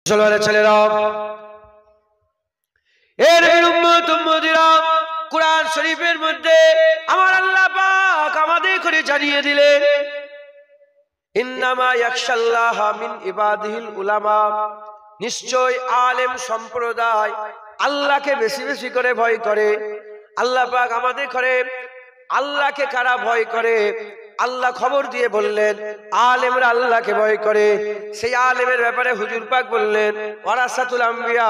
মুসলমানের ছেলেরা, এর উম্মত-উম্মতিরা, কুরআন শরীফের মধ্যে আমার আল্লাহ পাক আমাদের করে জানিয়ে দিলেন, ইন্নামা ইয়াখশাল্লাহা মিন ইবাদিহিল উলামা, নিশ্চয় আলেম সম্প্রদায় আল্লাহকে বেশি বেশি করে ভয় করে। আল্লাহ পাক আমাদের করে আল্লাহকে কারা ভয় করে, আল্লাহ খবর দিয়ে বললেন আলেমরা আল্লাহকে ভয় করে। সেই আলেমের ব্যাপারে হুজুর পাক বললেন ওয়ারাসাতুল আম্বিয়া,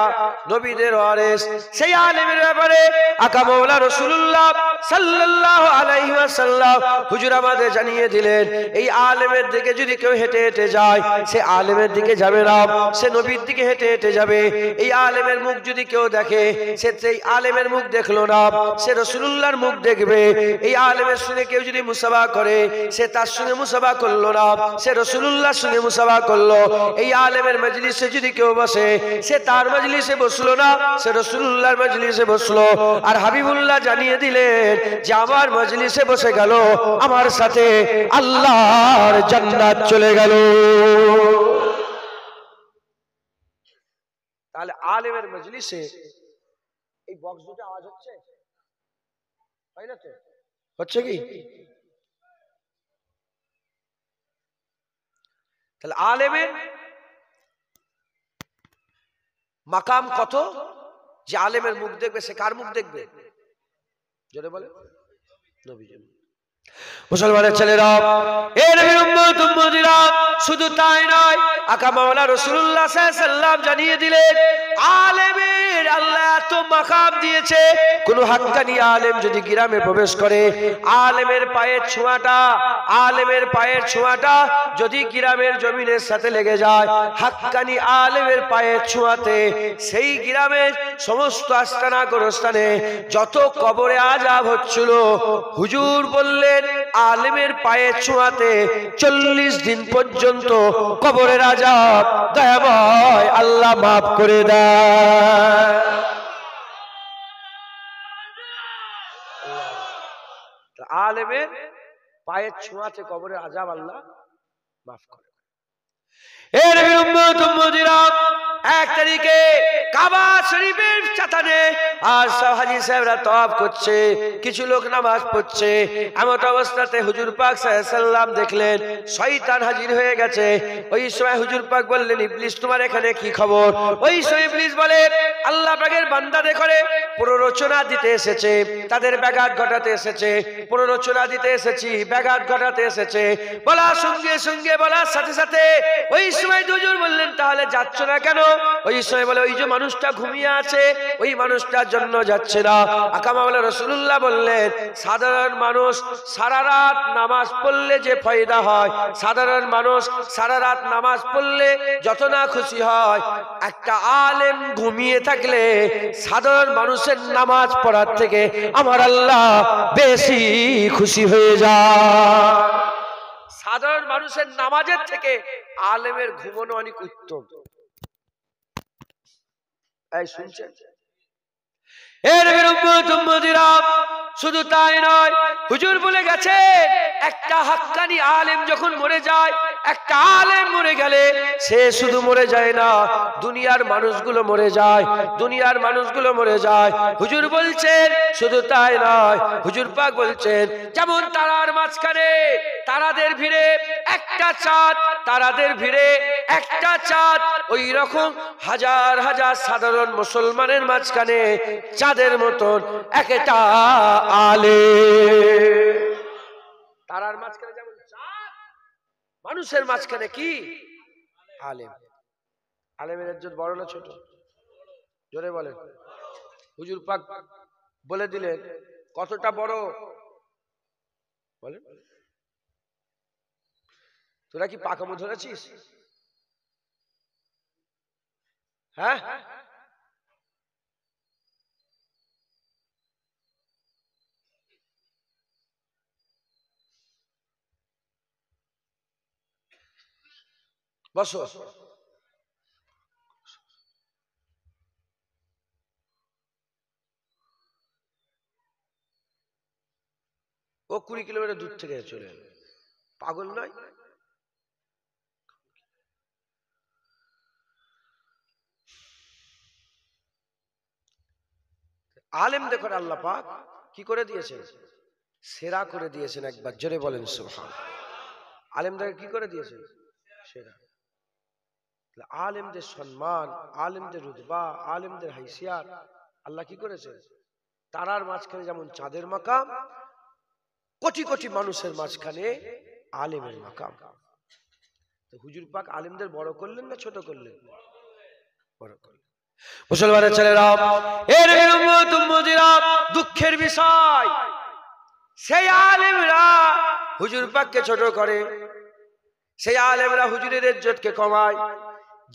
নবীদের ওয়ারিস। সেই আলেমের ব্যাপারে আকা মাওলা রাসূলুল্লাহ সাল্লাল্লাহু আলাইহি ওয়াসাল্লাম হুজুর আমাদের জানিয়ে দিলেন, এই আলেমের দিকে যদি কেউ হেঁটে হেঁটে যায়, সে আলেমের দিকে যাবে না, সে নবীর দিকে হেঁটে হেঁটে যাবে। এই আলেমের মুখ যদি কেউ দেখে, সে সেই আলেমের মুখ দেখলো না, সে রাসূলুল্লাহর মুখ দেখবে। এই আলেমের সঙ্গে কেউ যদি মুসাফা করে, সে তার সঙ্গে মুসাফা করলো না, সে রাসূলুল্লাহর সঙ্গে মুসাফা করলো। এই আলেমের মজলিসে যদি কেউ বসে, সে তার মজলিসে বসলো না, সে রাসূলুল্লাহর মজলিসে বসলো। আর হাবিবুল্লাহ জানিয়ে দিলেন যে আমার মজলিসে বসে গেল, আমার সাথে আল্লাহর জান্নাত চলে গেল। তাহলে আলেমের মজলিসে এই বক্স দুটো আওয়াজ হচ্ছে, তাই না? তো হচ্ছে কি? তাহলে আলেমের মাকাম কত, যে আলেমের মুখ দেখবে, সে কার মুখ দেখবে? জোরে বলে, নবীজির। মুসলমানের ছেলেরা, এ নবীর উম্মত-উম্মতিরা, শুধু তাই নয়, আকা মাওলা রাসূলুল্লাহ সাল্লাল্লাহু আলাইহি ওয়াসাল্লাম জানিয়ে দিলেন আলেমের আল্লাহ এত মাকাম দিয়েছে, কোন হাক্কানি আলেম যদি গ্রামে প্রবেশ করে, আলেমের পায়ের ছোঁয়াটা যদি গ্রামের জমিনের সাথে লেগে যায়, হাক্কানি আলেমের পায়ের ছোঁয়াতে সেই গ্রামের সমস্ত আস্তানা গোরস্থানে যত কবরে আযাব হচ্ছিল, হুজুর বললেন আলেমের পায়ের ছোঁয়াতে 40 দিন পর্যন্ত কবরের আযাব দয়াময় আল্লাহ মাফ করে দেয়। আলেমের পায়ের ছোঁয়াতে কবরের আযাব আল্লাহ মাফ করে। এর উম্মত-উম্মতিরা, 1 তারিখে কাবা শরীফের চাতানে আর হাজী সাহেবরা তওয়াফ করছে, কিছু লোক নামাজ পড়ছে। এমন অবস্থাতে হুজুর পাক সাল্লাল্লাহু আলাইহি ওয়াসাল্লাম দেখলেন শয়তান হাজির হয়ে গেছে। ওই সময় হুজুর পাক বললেন, ইবলিস তোমার এখানে কি খবর? ওই সময় ইবলিস বলে, আল্লাহ পাকের বান্দাদের করে প্ররোচনা দিতে এসেছে, তাদের ব্যাঘাত ঘটাতে এসেছে, প্ররোচনা দিতে এসেছি, ব্যাঘাত ঘটাতে এসেছে। বলার সঙ্গে সঙ্গে, বলার সাথে সাথে ওই সময় হুজুর বললেন তাহলে যাচ্ছ না কেন? ওই সময় বলে, ওই যে মানুষটা ঘুমিয়ে আছে, ওই মানুষটার জন্য যাচ্ছে না। আকা মাওলা রাসূলুল্লাহ বললেন, সাধারণ মানুষ সারা রাত নামাজ পড়লে যে ফায়দা হয়, সাধারণ মানুষ সারা রাত নামাজ পড়লে যত না খুশি হয়, একটা আলেম ঘুমিয়ে থাকলে সাধারণ মানুষের নামাজ পড়ার থেকে আমার আল্লাহ বেশি খুশি হয়ে যায়। সাধারণ মানুষের নামাজের থেকে আলেমের ঘুমানো অনেক উত্তম। এই শুনছেন? এর উম্মত-উম্মতিরা, শুধু তাই নয়, হুজুর বলে গেছে একটা হাক্কানি আলেম যখন মরে যায়, একটা আলেম মরে গেলে সে শুধু মরে যায় না, দুনিয়ার মানুষগুলো মরে যায়, দুনিয়ার মানুষগুলো মরে যায়। হুজুর বলছেন শুধু তাই নয়, হুজুর পাক বলছেন যেমন তারার মাঝখানে তারাদের ভিড়ে একটা চাঁদ, তারাদের ভিড়ে একটা চাঁদ, ওই রকম হাজার হাজার সাধারণ মুসলমানের মাঝখানে চাঁদের মতন একটা আলেম। তারার মাঝখানে যেমন চাঁদ, মানুষের মাঝখানে কি আলেম। আলেমের ইজ্জত বড় না ছোট? জোরে বলেন। হুজুর পাক বলে দিলেন কতটা বড়, বলেন। তোরা কি পাকামো ধরেছিস? হ্যাঁ, বসো। ও 20 কিলোমিটার দূর থেকে চলে এলো, পাগল নয়? আলেমদের করে আল্লাহ পাক কি করে দিয়েছেন? সেরা করে দিয়েছেন। একবার জোরে বলেন সুবহানাল্লাহ। আলেমদের কি করে দিয়েছেন? সেরা। আলেমদের সম্মান, আলেমদের রুতবা, আলেমদের হাইসিয়াত আল্লাহ কি করেছে? তারার মাঝখানে যেমন চাঁদের মাকাম, কোটি কোটি মানুষের মাঝখানে আলেমের মাকাম। তো হুজুর পাক আলেমদের বড় করলেন না ছোট করলেন? বড় করলেন। মুসলমানের ছেলেরা, এর উম্মত উম্মতিরা, দুঃখের বিষয় সেই আলেমরা হুজুর পাককে ছোট করে, সেই আলেমরা হুজুরের ইজ্জতকে কমায়।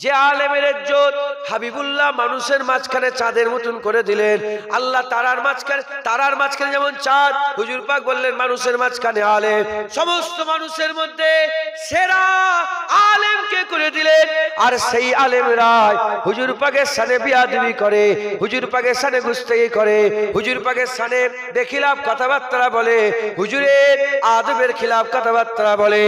যে আলেমের ইজ্জত হাবিবুল্লাহ মানুষের মাঝখানে চাঁদের মতন করে দিলেন, আল্লাহ তারার মাঝখানে যেমন চাঁদ, হুজুর পাক বললেন মানুষের মাঝখানে আলেম। সমস্ত মানুষের মধ্যে সেরা আলেমকে করে দিলেন। আর সেই আলেমরা হুজুর পাকের সানে বিয়াদবি করে, হুজুর পাকের সানে গুস্তাখি করে, হুজুর পাকের সানে বেখিলাফ কথাবার্তা বলে, হুজুরের আদবের খিলাফ কথাবার্তা বলে।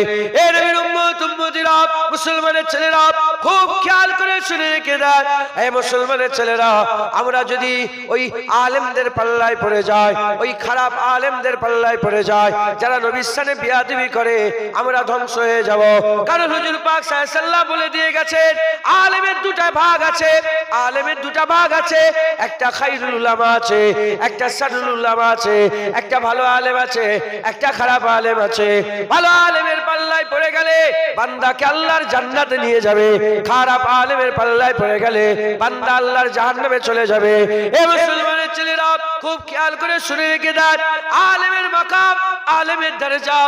এর উম্মত উম্মতিরা, মুসলমানের ছেলেরা খুব খেয়াল করে শুনে রেখে দেন। এই মুসলমানের ছেলেরা, আমরা যদি ওই আলেমদের পাল্লায় পড়ে যাই, ওই খারাপ আলেমদের পাল্লায় পড়ে যাই, যারা নবীর সানে বিয়াদবি করে, আমরা ধ্বংস হয়ে যাব। কারণ হুজুর পাক সাল্লাল্লাহু বলে দিয়ে গেছেন, আলেমের দুটা ভাগ আছে, আলেমের দুটা ভাগ আছে। একটা খায়রুল উলামা আছে, একটা সারুল উলামা আছে। একটা ভালো আলেম আছে, একটা খারাপ আলেম আছে। ভালো আলেমের পাল্লায় পড়ে গেলে বান্দাকে আল্লাহর জান্নাতে নিয়ে যাবে, খারাপ আলেমের পাল্লায় পড়ে গেলে বান্দা আল্লাহর জাহান্নামে চলে যাবে। এ মুসলমানের ছেলেরা খুব খেয়াল করে শুনে রেখে দেন, আলেমের মাকাম, আলেমের দরজা,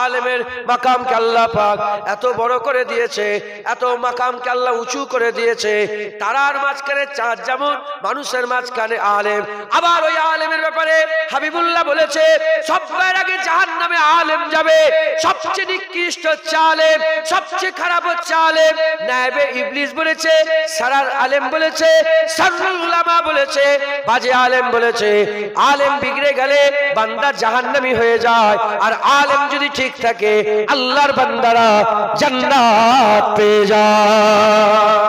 আলেমের মাকামকে আল্লাহ পাক এত বড় করে দিয়েছে, এত মাকামকে আল্লাহ উঁচু করে দিয়েছে। তারার মাঝখানে চাঁদ যেমন, মানুষের মাঝখানে আলেম। আবার ওই আলেমের ব্যাপারে হাবিবুল্লাহ বলেছে, সবার আগে জাহান্নামে আলেম যাবে। সবচেয়ে নিকৃষ্ট হচ্ছে আলেম, সবচেয়ে খারাপ হচ্ছে আলেম। নায়েবে ইবলিস বলেছে, সারার আলেম বলেছে, সারুল উলামা বলেছে, বাজে আলেম বলেছে। আলেম বিগড়ে গেলে বান্দা জাহান্নামী হয়ে যায়, আর আলেম যদি ঠিক থাকে আল্লাহর বান্দারা জান্নাত পেয়ে যায়।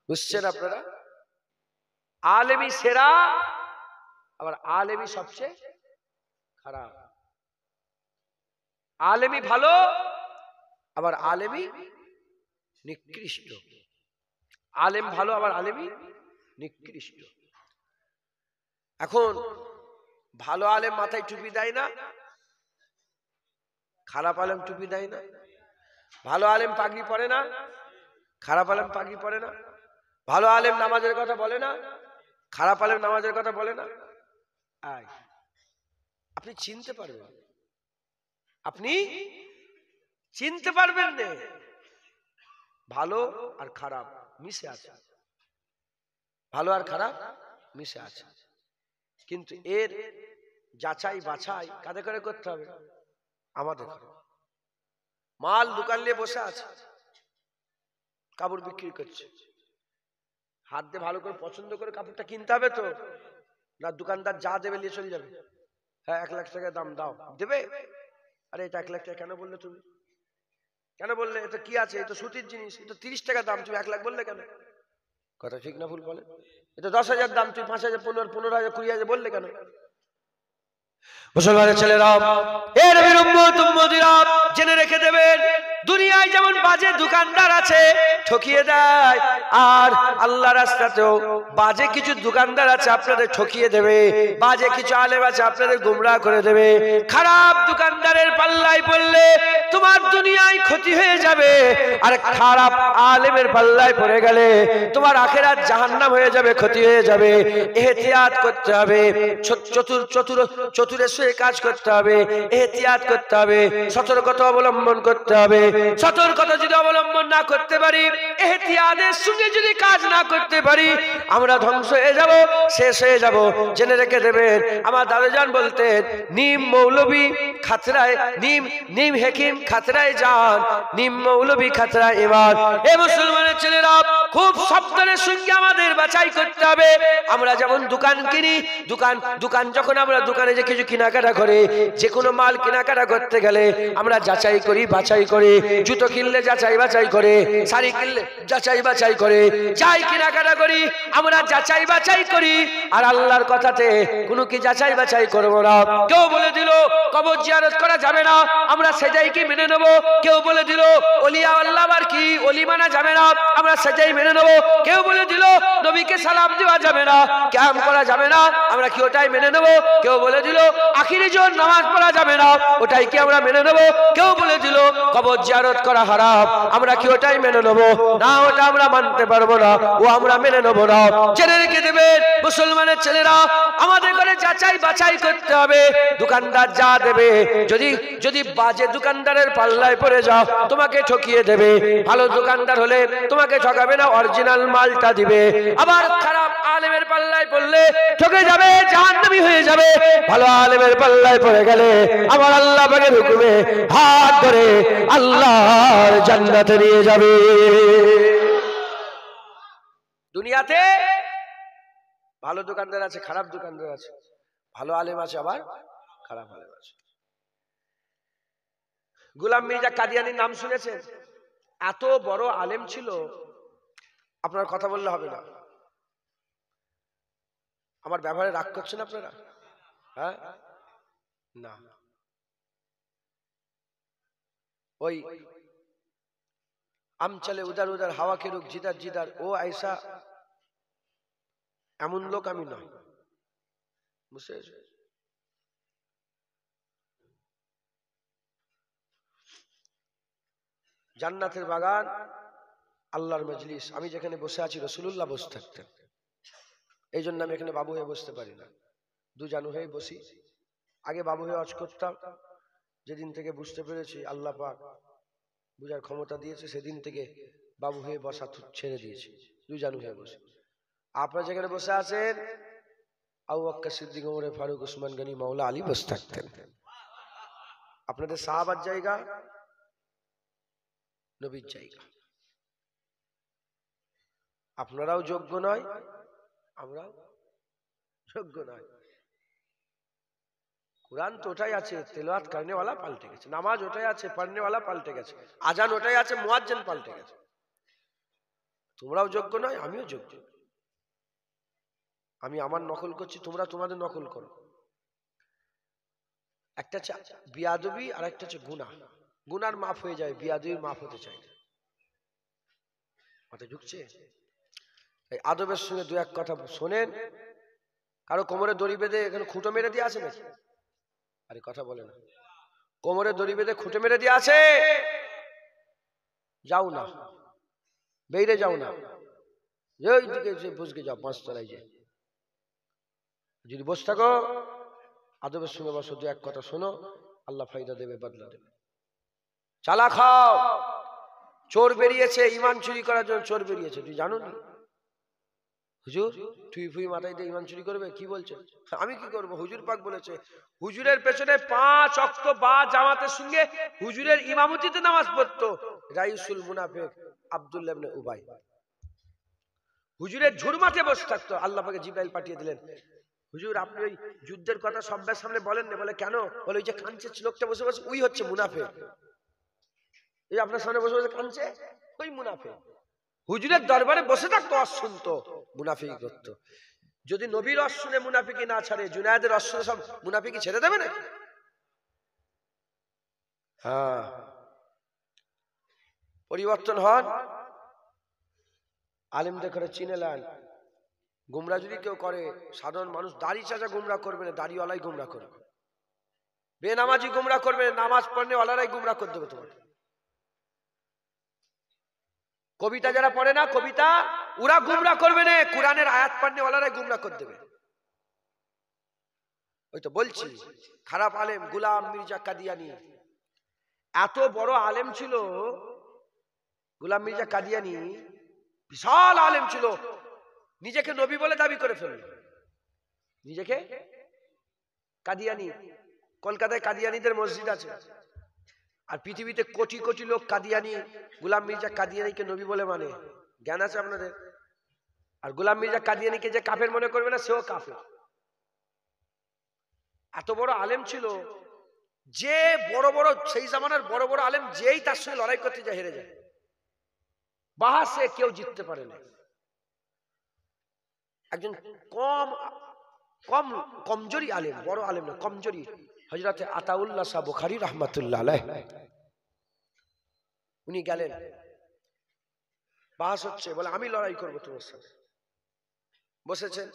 বুঝছেন আপনারা? আলেমই সেরা, আবার আলেমই সবচেয়ে খারাপ। আলেমই ভালো, আবার আলেমই নিকৃষ্ট। আলেম ভালো, আবার আলেমই নিকৃষ্ট। এখন ভালো আলেম মাথায় টুপি দেয় না, খারাপ আলেম টুপি দেয় না। ভালো আলেম পাগড়ি পরে না, খারাপ আলেম পাগড়ি পরে না। ভালো আলেম নামাজের কথা বলে না, খারাপ আলেম নামাজের কথা বলে না। আপনি চিনতে পারবেন, আপনি চিনতে পারবেন না। ভালো আর খারাপ মিশে আছে, ভালো আর খারাপ মিশে আছে। কিন্তু এর যাচাই বাছাই কাদের করে করতে হবে? আমাদের। মাল দোকান নিয়ে বসে আছে, কাপড় বিক্রি করছে, হাত দিয়ে ভালো করে পছন্দ করে কাপড়টা কিনতে হবে তো, না দোকানদার যা দেবে নিয়ে চলে যাবে? হ্যাঁ 1 লাখ টাকা দাম দাও, দেবে? আরে এটা 1 লাখ টাকা কেন বললে তুমি? কেন বললে? এটা কি আছে? এটা সুতির জিনিস, এটা 30 টাকা দাম, তুমি 1 লাখ বললে কেন? কথা ঠিক না ভুল বলে? এটা 10,000 দাম, তুমি 5,000, 15,000, 20,000 বললে কেন? মুসলমানের ছেলেরা, এর উম্মত উম্মতিরা জেনে রেখে দেবেন, দুনিয়ায় যেমন বাজে দোকানদার আছে, ঠকিয়ে দেয়, আর আল্লাহর রাস্তাতেও বাজে কিছু দোকানদার আছে, আপনাদের ঠকিয়ে দেবে। বাজে কিছু আলেম আছে, আপনাদের গুমরাহ করে দেবে। খারাপ দোকানদারের পাল্লায় পড়লে তোমার দুনিয়ায় ক্ষতি হয়ে যাবে, আর খারাপ আলেমের পাল্লায় পড়ে গেলে তোমার আখিরাত জাহান্নাম হয়ে যাবে, ক্ষতি হয়ে যাবে। এহতিয়াত করতে হবে, চতুরে কাজ করতে হবে, এহতিয়াত করতে হবে, সতর্কতা অবলম্বন করতে হবে। সতর্কতা যদি অবলম্বন না করতে পারি, এহতিয়াতের সঙ্গে যদি কাজ না করতে পারি, আমরা ধ্বংস হয়ে যাব, শেষ হয়ে যাব। জেনে রেখে দেবেন, আমার দাদাজান বলতেন, নিম মৌলবী খাতরায়, নিম হেকিম খাতরায় যান, নিম মৌলবী খাতরায় ইমান। এ মুসলমানের ছেলেরা, খুব সাবধানের সঙ্গে আমাদের বাছাই করতে হবে। আমরা যেমন দোকান কিনি, দোকান যখন আমরা দোকানে যে কিছু কেনাকাটা করে, যে কোনো মাল কেনাকাটা করতে গেলে আমরা যাচাই করি, বাছাই করি। জুতো কিনলে যাচাই বাছাই করে, শাড়ি কিনলে যাচাই বাছাই করে, যাই কেনাকাটা করি আমরা যাচাই বাছাই করি। আর আল্লাহর কথাতে কোনো কি যাচাই বাছাই করবো না। কেউ বলে দিল কবর জিয়ারত করা যাবে না, আমরা সেটাই কি মেনে নেব। কেউ বলে দিল ওলিয়া আল্লাহ আর কি ওলি মানা যাবে না, আমরা সেটাই মেনে নেব। কেউ বলে দিল নবীকে সালাম দেওয়া যাবে না, ক্যাম করা যাবে না, আমরা কি ওটাই মেনে নেব। কেউ বলে দিল আখিরি জন নামাজ পড়া যাবে না, ওটাই কি আমরা মেনে নেব। কেউ বলে দিল কবর জিয়ারত করা হারাম, আমরা কি ওটাই মেনে নেব না, ওটা আমরা মানতে পারবো না, ও আমরা মেনে নেব না। জেনে রেখে দেবেন মুসলমানের ছেলেরা, আমাদের ঘরে যাচাই বাছাই করতে হবে। দোকানদার যা দেবে, যদি বাজে দোকানদারের পাল্লায় পড়ে যাও তোমাকে ঠকিয়ে দেবে। ভালো দোকানদার হলে তোমাকে ঠকাবে না, অরিজিনাল মালটা দিবে। আবার খারাপ আলেমের পাল্লায় পড়লে ঠকে যাবে, জাহান্নামী হয়ে যাবে। ভালো আলেমের পাল্লায় পড়ে গেলে আমার আল্লাহ পাকের হুকুমে হাত ধরে আল্লাহর জান্নাতে নিয়ে যাবে। দুনিয়াতে ভালো দোকানদার আছে, খারাপ দোকানদার আছে, ভালো আলেম আছে, আবার খারাপ আলেম আছে। গোলাম মির্জা কাদিয়ানির নাম শুনেছেন? এত বড় আলেম ছিল, আপনার কথা বললে হবে না। আমার ব্যবহারে রাগ করছেন আপনারা? হ্যাঁ না, ওই আম চলে উদার উদার হাওয়া কে রুখ জিদার জিদার, ও আইসা এমন লোক আমি নয়। বুঝতে জান্নাতের বাগান, আল্লাহর মজলিস, আমি যেখানে বসে আছি রাসূলুল্লাহ বসে থাকতেন। এই জন্য আমি এখানে বাবু হয়ে বসতে পারি না, দুজানু হয়ে বসি। আগে বাবু হয়ে ওয়াজ করতাম, যেদিন থেকে বুঝতে পেরেছি আল্লাহ পাক বুঝার ক্ষমতা দিয়েছে, সেদিন থেকে বাবু হয়ে বসা ছেড়ে দিয়েছি, দুজানু হয়ে বসে। আপনারা যেখানে বসে আছেন আবু বকর সিদ্দিক, ওমর ফারুক, ওসমান গনি, মাওলা আলী বসে থাকতেন। আপনাদের সাহাবার জায়গা নবীর জায়গা। আপনারাও যোগ্য নয়, আমরাও যোগ্য নয়। কুরআন তো ওটাই আছে, তেলাওয়াত করনেওয়ালা পাল্টে গেছে। নামাজ ওটাই আছে, পড়নেওয়ালা পাল্টে গেছে। আজান ওটাই আছে, মুয়াজ্জিন পাল্টে গেছে। তোমরাও যোগ্য নয়, আমিও যোগ্য। আমি আমার নকল করছি, তোমরা তোমাদের নকল করো। একটা হচ্ছে বিয়াদবি আর একটা হচ্ছে গুনাহ। গুনার মাফ হয়ে যায়, বিয়াদবির মাফ হতে চায় না। মাথায় ঢুকছে? এই আদবের সঙ্গে দু এক কথা শোনেন। কারো কোমরে দড়ি বেঁধে এখানে খুঁটো মেরে দিয়ে আছে নাকি? আরে কথা বলে না। কোমরে দড়ি বেঁধে খুঁটে মেরে দিয়ে আছে, যাও না, বেরিয়ে যাও না, ওই দিকে বসে যাও, পাঁচতলায় যে। যদি বসে থাকো আদবের সঙ্গে বসো, দু এক কথা শোনো, আল্লাহ ফায়দা দেবে, বদলা দেবে। চালা খাও। চোর বেরিয়েছে ইমান চুরি করার জন্য, চোর বেরিয়েছে, তুই জানো নি? হুজুর তুই ফুই মাথায় দিয়ে ইমান চুরি করবে, কি বলছেন? আমি কি করব? হুজুর পাক বলেছে। হুজুরের পেছনে 5 ওয়াক্ত বা জামাতের সঙ্গে হুজুরের ইমামতিতে নামাজ পড়তো রাইসুল মুনাফিক আব্দুল্লাহ ইবনে উবাই। হুজুরের ঝুরমাতে বসে থাকতো। আল্লাহ পাকে জিবরাইল পাঠিয়ে দিলেন, হুজুর আপনি ওই যুদ্ধের কথা সবার সামনে বলেন না। বলে কেন? বলে ওই যে কাঁদছে লোকটা বসে বসে, ওই হচ্ছে মুনাফিক। এই আপনার সামনে বসে বসে কাঁদছে, ওই মুনাফিক। হুজুরের দরবারে বসে থাকতো, ওয়াজ শুনতো, মুনাফিকি করতো। যদি নবীর ওয়াজ শুনে মুনাফিকি না ছাড়ে, জুনায়েদের ওয়াজ শুনে সব মুনাফিকি ছেড়ে দেবে নাকি? হ্যাঁ, পরিবর্তন হন। আলেমদের করে চিনে নেন। গুমরা যদি কেউ করে, সাধারণ মানুষ দাড়ি চাচা গুমরা করবে না, দাড়িওয়ালাই গুমরা করবে। বেনামাজি গুমরা করবে, নামাজ পড়নে ওয়ালারাই গুমরা করে দেবে তোমাকে। কবিতা যারা পড়ে না, কবিতা ওরা গুমরা করবে না, কোরআনের আয়াত পড়নে ওয়ালারাই গুমরা করে দেবে। ওই তো বলছি, খারাপ আলেম গোলাম মির্জা কাদিয়ানি এত বড় আলেম ছিল। গোলাম মির্জা কাদিয়ানি বিশাল আলেম ছিল, নিজেকে নবী বলে দাবি করে ফেলল। নিজেকে কাদিয়ানি। কলকাতায় কাদিয়ানিদের মসজিদ আছে, আর পৃথিবীতে কোটি কোটি লোক কাদিয়ানি, গোলাম মির্জা কাদিয়ানিকে নবী বলে মানে। জ্ঞান আছে আপনাদের? আর গোলাম মির্জা কাদিয়ানিকে যে কাফের মনে করবে না, সেও কাফের। এত বড় আলেম ছিল, যে বড় বড় সেই জামানার বড় বড় আলেম যেই তার সঙ্গে লড়াই করতে যায় হেরে যায়, বাহাসে কেউ জিততে পারে না। একজন কমজোরি আলেম, বড় আলেম না, কমজোরি, হযরত আতাউল্লাহ শাহ বুখারী রাহমাতুল্লাহ আলাইহ, উনি গেলেন, বাহাস হচ্ছে, বলে আমি লড়াই করব তোমার সাথে। বসেছেন,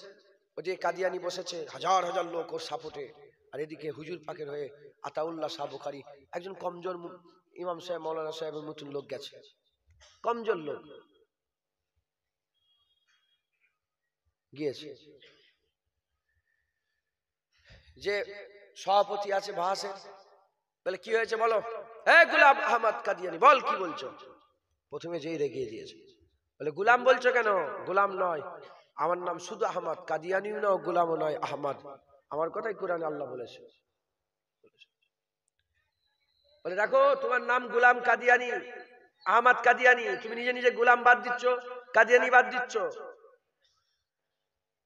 ওই যে কাদিয়ানি বসেছে, হাজার হাজার লোক ওর সাপোর্টে, আর এদিকে হুজুর পাকের হয়ে আতাউল্লাহ শাহ বুখারী, একজন কমজোর ইমাম সাহেব, মৌলানা সাহেবের মতন লোক গেছে, কমজোর লোক গিয়েছে। যে সভাপতি আছে বাহাসের, বলে কি হয়েছে বলো, হে গোলাম আহমদ কাদিয়ানি, বল কি বলছো। প্রথমে যেই রেগিয়ে দিয়েছে, বলে গোলাম বলছো কেন? গোলাম নয়, আমার নাম শুধু আহমদ, কাদিয়ানিও নয়, গোলামও নয়, আহমদ। আমার কথাই কোরআনে আল্লাহ বলেছে। বলে দেখো, তোমার নাম গোলাম কাদিয়ানি, আহমদ কাদিয়ানি, তুমি নিজে নিজে গোলাম বাদ দিচ্ছ, কাদিয়ানি বাদ দিচ্ছ।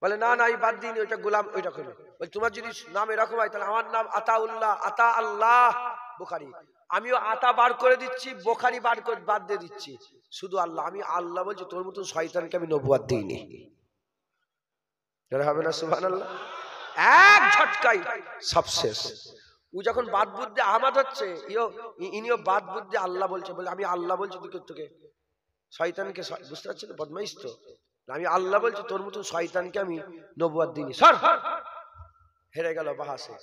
বলে না না, আমি বাদ দিইনি, ওইটা গোলাম, ওইটা করো। বলে তোমার যদি নাম এরকম হয়, তাহলে আমার নাম আতাউল্লাহ, আতা আল্লাহ বুখারী, আমিও আতা বার করে দিচ্ছি, বুখারী বাদ দিয়ে দিচ্ছি, শুধু আল্লাহ। আমি আল্লাহ বলছি, তোর মতন শয়তানকে আমি নবুয়ত দিইনি। হবে না সুবহানাল্লাহ? এক ঝটকাই সব শেষ। ও যখন বাদ বুদ্ধি আহমদ হচ্ছে, ইনিও বাদ বুদ্ধি আল্লাহ বলছে, বলে আমি আল্লাহ বলছি তোকে শয়তানকে, বুঝতে পারছি না, বদমাইশ তো, আমি আল্লাহ বলছি, তোর মতন শয়তানকে আমি নবুয়ত দিইনি, সর। হেরে গেল বাহাসে,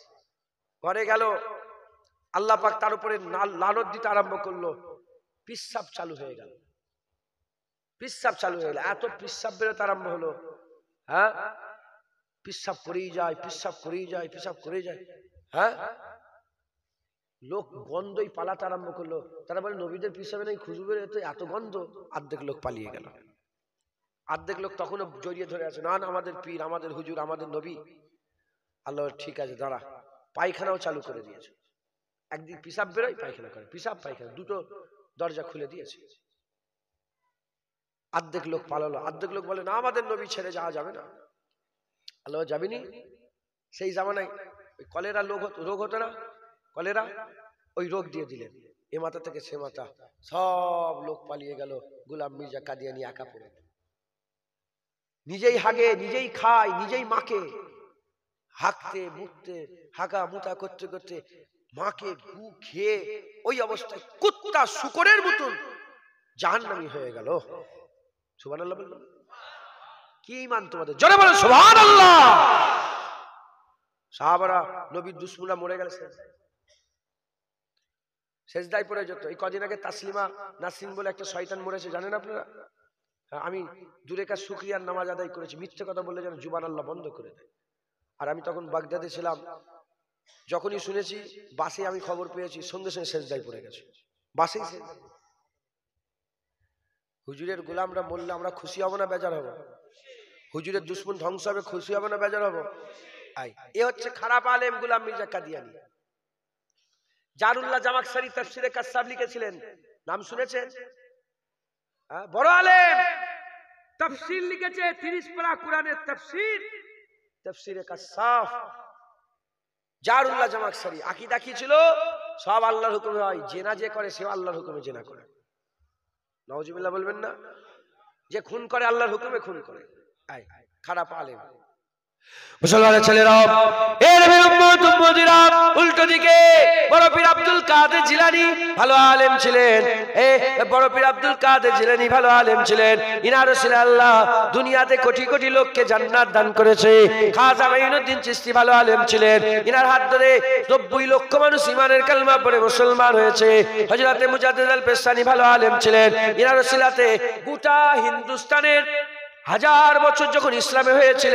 ঘরে গেল, আল্লাহ পাক তার উপরে লানত দিতে আরম্ভ করলো, পিসাব চালু হয়ে গেল, পিসাব চালু হয়ে গেল, এত পিসাব বেরোতে আরম্ভ হলো, হ্যাঁ, পিসাব করেই যায়, পিসাব করেই যায়, পিসাব করে যায়, হ্যাঁ, লোক গন্ধই পালাতে আরম্ভ করলো। তারা বলে নবীদের পিসাবে নাই খুশবু বেরোতে, এত গন্ধ। অর্ধেক লোক পালিয়ে গেল, অর্ধেক লোক তখনও জড়িয়ে ধরে আছে, না না আমাদের পীর, আমাদের হুজুর, আমাদের নবী। আল্লাহ ঠিক আছে দাঁড়া, পায়খানাও চালু করে দিয়েছে। একদিন পিসাব বেরোয়, পায়খানা করে, পিসাব পায়খানা, দুটো দরজা খুলে দিয়েছে। অর্ধেক লোক পালালো, অর্ধেক লোক বলে না আমাদের নবী ছেড়ে যাওয়া যাবে না। আল্লাহ যাবিনি। সেই জামানায় কলেরা রোগ হতো না, কলেরা, ওই রোগ দিয়ে দিলেন, এ মাথা থেকে সে মাথা, সব লোক পালিয়ে গেল। গোলাম মির্জা কাদিয়ানি একা পড়ে, নিজেই হাগে, নিজেই খায়, নিজেই মাকে, হাঁকতে মুখতে, হাগা মুতা করতে করতে মাকে গু খেয়ে ওই অবস্থায় কুত্তা শুকরের মতন জাহান্নামী হয়ে গেল। সুবহানাল্লাহ বললাম, কি ঈমান তোমাদের, জোরে বলো সুবহানাল্লাহ। সাহাবারা নবীর দুশমনরা মরে গেল, সেজদায় পড়ে যেত। এই কদিন আগে তাসলিমা নাসরিন বলে একটা শয়তান মরেছে, জানেন আপনারা? আমি দুরেকাত শুকরিয়ার নামাজ আদায় করেছি, মিথ্যে কথা বললে যেন জুবান আল্লাহ বন্ধ করে দেয়। আর আমি তখন বাগদাদে ছিলাম, যখনই শুনেছি বাসে আমি খবর পেয়েছি, সঙ্গে সঙ্গে সেজদায় পড়ে গেছে, বাসেই। হুজুরের গোলামরা বললে আমরা খুশি হব না বেজার হব? হুজুরের দুশমন ধ্বংস হবে, খুশি হব না বেজার হব? এ হচ্ছে খারাপ আলেম গোলাম মির্জা কাদিয়ানি। জারুল্লাহ জামাকশরী তাফসীরে কাসসাব লিখেছিলেন, নাম শুনেছেন? বড় আলেম, তাফসীর লিখেছে, 30 পারা কোরআনের তাফসীর, তাফসীরে কাসসাব। জারুল্লাহ জামাকশরী আকীদা কি ছিল? সব আল্লাহর হুকুমে হয়, জেনা যে করে সেও আল্লাহর হুকুমে জেনা করে। নাউজুবিল্লাহ বলবেন না? যে খুন করে আল্লাহর হুকুমে খুন করে, খারাপ আলেম। মুসলমানের ছেলেরাও, এর উম্মত উম্মতিরা, উল্টো দিকে বড় পীর আব্দুল কাদের জিলানী ভালো আলেম ছিলেন। বড় পীর আব্দুল কাদের জিলানী ভালো আলেম ছিলেন। ইনার ওসিলায় আল্লাহ দুনিয়াতে কোটি কোটি লোককে জান্নাত দান করেছে। খাজা মাইনুদ্দিন চিশতি ভালো আলেম ছিলেন। ইনার হাত ধরে 90 লক্ষ মানুষ ঈমানের কালেমা পড়ে মুসলমান হয়েছে। হযরত মুজাদ্দিদ আল পেশানি ভালো আলেম ছিলেন। ইনার ওসিলাতে গোটা হিন্দুস্তানের 1000 বছর যখন ইসলামে হয়েছিল,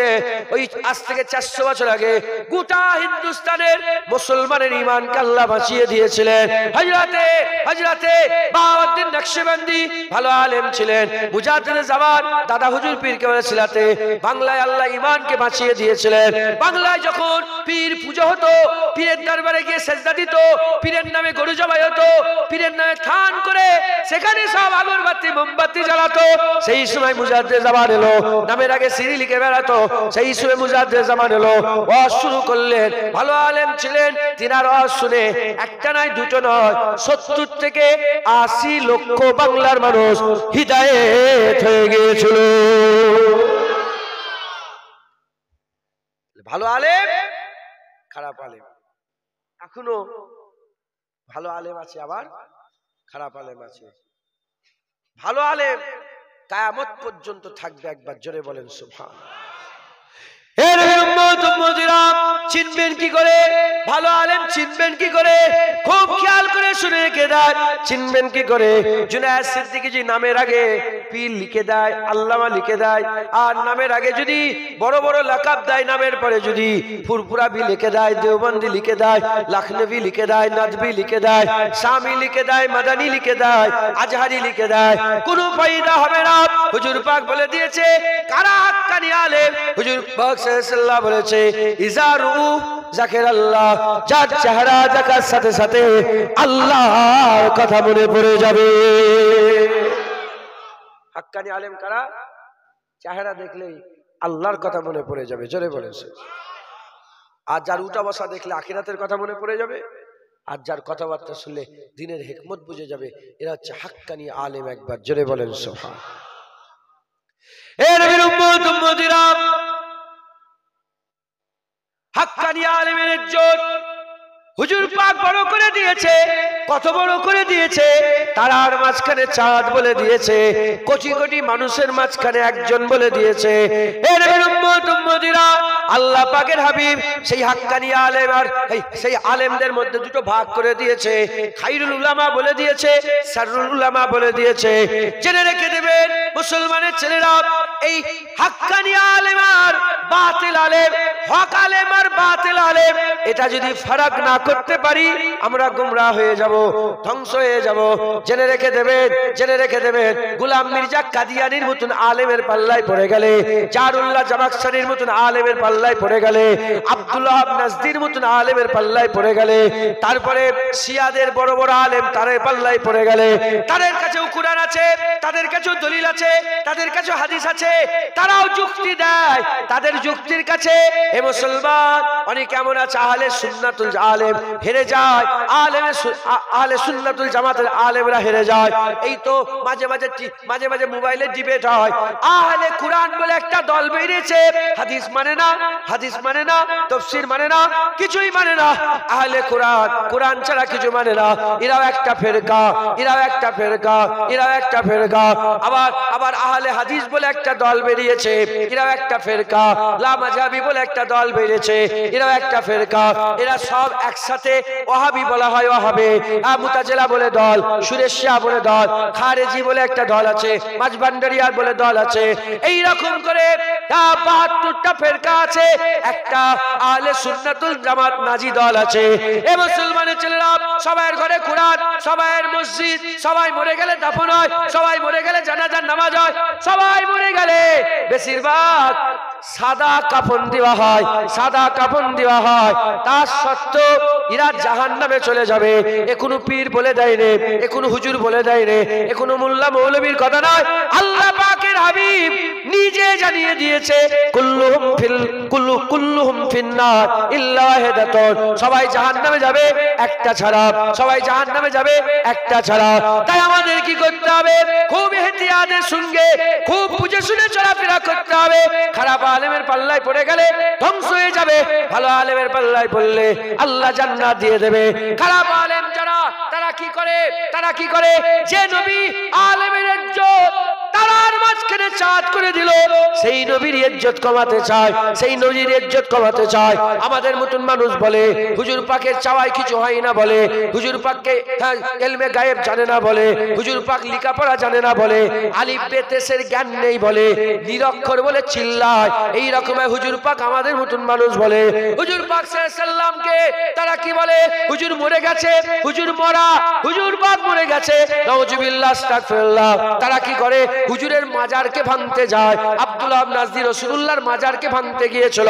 ওই আজ থেকে 400 বছর আগে গোটা হিন্দুস্তানের মুসলমানের ঈমানকে আল্লাহ বাঁচিয়ে দিয়েছিলেন। হযরতে বাহাউদ্দিন নকশবন্দি ভালো আলেম ছিলেন। মুজাদ্দিদে জামান দাদা হুজুর পীরকে ওসিলাতে বাংলায় আল্লাহ ঈমানকে বাঁচিয়ে দিয়েছিলেন। বাংলায় যখন পীর পূজা হতো, পীরের দরবারে গিয়ে সেজদা দিত, পীরের নামে গরু জবাই হতো, পীরের নামে খান করে সেখানে সব আগরবাতি মোমবাতি জ্বালাতো, সেই সময় মুজাদ্দিদে জামানের এলো, নামের আগে সিঁড়ি লিখে বেড়াতো, সেই ইসুফে মুজাদ্দেদ জামান এলো, ওয়াজ শুরু করলেন। ভালো আলেম ছিলেন, তিনার ওয়াজ শুনে একটা নয় দুটো নয় 70 থেকে 80 লক্ষ বাংলার মানুষ হিদায়েত হয়ে গিয়েছিল। ভালো আলেম, খারাপ আলেম। এখনো ভালো আলেম আছে, আবার খারাপ আলেম আছে। ভালো আলেম কিয়ামত পর্যন্ত থাকবে, একবার জোরে বলেন সুবহানাল্লাহ। এর উম্মত উম্মতিরা চিনবেন কি করে? ভালো আলেম চিনবেন কি করে? খুব খেয়াল করে শুনে রেখে দেন, চিনবেন কি করে? জুনায়েদ সিদ্দিকী জি নামের আগে পীর লিখে দেয়, আল্লামা লিখে দেয়, আর নামের আগে যদি বড় বড় লাকাব দেয়, নামের পরে যদি ফুরফুরাবি লিখে দেয়, দেওবন্দি লিখে দেয়, লখনভী লিখে দেয়, নদভী লিখে দেয়, শামী লিখে দেয়, মাদানী লিখে দেয়, আজহারি লিখে দেয়, কোনো ফায়দা হবে না। হুজুর পাক বলে দিয়েছে কারা হাক্কানি আলেম। হুজুর পাক সাল্লাল্লাহু বলেছে ইজারু যাকির আল্লাহ, যার চেহারা দেখার সাথে সাথে আল্লাহর কথা মনে পড়ে যাবে। হাক্কানি আলেম কারা? চেহারা দেখলেই আল্লাহর কথা মনে পড়ে যাবে, জোরে বলেন। আর যার উঠা বসা দেখলে আখিরাতের কথা মনে পড়ে যাবে, আর যার কথাবার্তা শুনলে দ্বীনের হিকমত বুঝে যাবে, এরা হচ্ছে হাক্কানি আলেম, একবার জোরে বলেন সুবহানাল্লাহ। এ নবীর উম্মত উম্মতিরা, হাক্কানি আলেমের ইজ্জত হুজুর পাক বড় করে দিয়েছে। কত বড় করে দিয়েছে? তারার মাঝখানে চাঁদ বলে দিয়েছে, কোটি কোটি মানুষের মাঝখানে একজন বলে দিয়েছে। এ নবীর উম্মত উম্মতিরা, আল্লাহ পাকের হাবিব সেই হাক্কানি আলেম আর সেই আলেমদের মধ্যে দুটো ভাগ করে দিয়েছে। খাইরুল উলামা বলে দিয়েছে, শাররুল উলামা বলে দিয়েছে। জেনে রেখে দেবেন মুসলমানের ছেলেরা, এই হাক্কানি আলেম আর বাতিল আলেম, হক আলেম আর বাতিল আলেম, এটা যদি ফারাক না করতে পারি আমরা গুমরাহ হয়ে যাব, ধ্বংস হয়ে যাব। জেনে রেখে দেবেন, জেনে রেখে দেবেন, গোলাম মির্জা কাদিয়ানির মতন আলেমের পাল্লায় পড়ে গেলে, জারুল্লাহ জামাখশারির মতন আলেমের পাল্লায় পড়ে গেলে, আব্দুল্লাহ নাজদির মতন আলেমের পাল্লায় পড়ে গেলে, তারপরে শিয়াদের বড় বড় আলেম তাদের পাল্লায় পড়ে গেলে, তাদের কাছেও কুরআন আছে, তাদের কাছেও দলিল আছে, তাদের কাছেও হাদিস আছে, তারাও যুক্তি দেয়। তাদের যুক্তির কাছে এ মুসলমান অনেক এমন আছে আহলে সুন্নাতুল আলেম হেরে যায়, আহলে সুন্নাতুল জামাতের আলেমরা হেরে যায়। এই তো মাঝে মাঝে মোবাইলে ডিবেট হয়, আহলে কুরআন বলে একটা দল বেরিয়েছে, হাদিস মানে না, হাদিস মানে না, তাফসীর মানে না, কিছুই মানে না। আহলে কুরআন, কুরআন ছাড়া কিছু মানে না। এরাও একটা ফেরকা, এরাও একটা ফেরকা, এরাও একটা ফেরকা। আবার আহলে হাদিস বলে একটা দল বেরিয়েছে, এরাও একটা ফেরকা। লা মাযহাবি বলে একটা দল বেরিয়েছে, এরাও একটা ফেরকা। এরা সব একসাথে ওয়াহাবি বলা হয়, ওয়াহাবে। মুতাজিলা বলে দল, সুরেশিয়া বলে দল, খারেজি বলে একটা দল আছে, মাঝভান্ডারিয়া বলে দল আছে। এই রকম করে 72টা ফেরকা আছে, একটা আহলে সুন্নাতুল জামাত নাজি দল আছে। এ মুসলমানের ছেলেরা, সবার ঘরে কুরআন, সবার মসজিদ, সবাই মরে গেলে দাফন হয়, সবাই মরে গেলে জানাজার নামাজ হয়, সবাই মরে গেলে বেশিরভাগ সাদা কাফন দেওয়া হয়, সাদা কাফন দেওয়া হয়। তার সত্ত্বেও এরা জাহান্নামে চলে যাবে। এ কোনো পীর বলে দেয় রে, এ কোনো হুজুর বলে দেয় রে, এ কোনো মোল্লা মৌলবীর কথা নয়। আল্লাহ পাকের হাবিব নিজে জানিয়ে দিয়েছে, কুল্লুহুম ফিন্নার ইল্লা ওয়াহিদাতুন, সবাই জাহান্নামে যাবে একটা ছাড়া, সবাই জাহান্নামে যাবে একটা ছাড়া। তাই আমাদের কি করতে হবে? খুব ইহতিয়াতের সঙ্গে, খুব বুঝে শুনে চলাফেরা করতে হবে। খারাপ আলেমের পাল্লায় পড়ে গেলে ধ্বংস হয়ে যাবে, ভালো আলেমের পাল্লায় পড়লে আল্লাহ জান্নাত দিয়ে দেবে। খারাপ আলেম যারা, তারা কি করে? তারা কি করে? যে নবী আলেমের ইজ্জত তারার মাঝখানে চাঁদ করে দিল, সেই নবীর ইজ্জত কমাতে চায়, সেই নবীর ইজ্জত কমাতে চায়। আমাদের মতন মানুষ বলে হুজুর পাকের চাওয়ায় কিছু হয় না, বলে হুজুর পাককে ইলমে গায়েব জানে না, বলে হুজুর পাক লেখাপড়া জানে না, বলে আলিফ বে তেসের জ্ঞান নেই, বলে নিরক্ষর বলে চিল্লায়। এই রকমের হুজুর পাক আমাদের মতন মানুষ বলে। হুজুর পাক সাল্লাল্লাহু আলাইহি সাল্লামকে তারা কি বলে? হুজুর মরে গেছে, হুজুর মরা, হুজুর পাক মরে গেছে, নাউজুবিল্লাহ, আস্তাগফিরুল্লাহ। তারা কি করে? হুজুরের মাজারকে মাজারকে ভাঙতে যায়, আব্দুল্লাহ নাজদি রাসূলুল্লাহর মাজারকে ভাঙতে গিয়েছিল।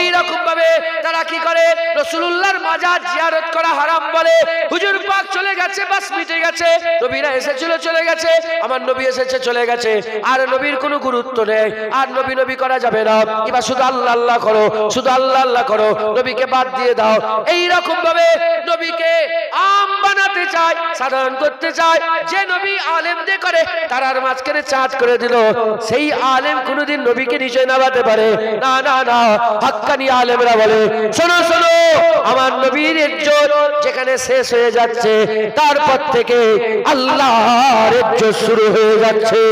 এই রকম ভাবে তারা কি করে, রাসূলুল্লাহর মাজার জিয়ারত করা হারাম বলে। হুজুর পাক চলে গেছে, বাস মিটে গেছে, নবীরা এসেছিল চলে গেছে, আমার নবী এসেছে চলে গেছে, আর নবীর কোনো গুরুত্ব নেই, আর নবী নবী করা যাবে না, এবার শুধু আল্লাহ আল্লাহ করো, শুধু আল্লাহ আল্লাহ করো, নবীকে বাদ দিয়ে দাও। এই রকম ভাবে নবীকে আম বানাতে চায়, সাধারণ করতে চায়। যে নবী আলেমদের করে তারার মাঝখানে চাঁদ করে দিল, সেই আলেম কোনোদিন নবীকে নিচে নামাতে পারে না। না না, হাক্কানি আলেমরা বলে, শোনো শোনো, আমার নবীর ইজ্জত যেখানে শেষ হয়ে যাচ্ছে, তারপর থেকে আল্লাহর ইজ্জত শুরু হয়ে যাচ্ছে।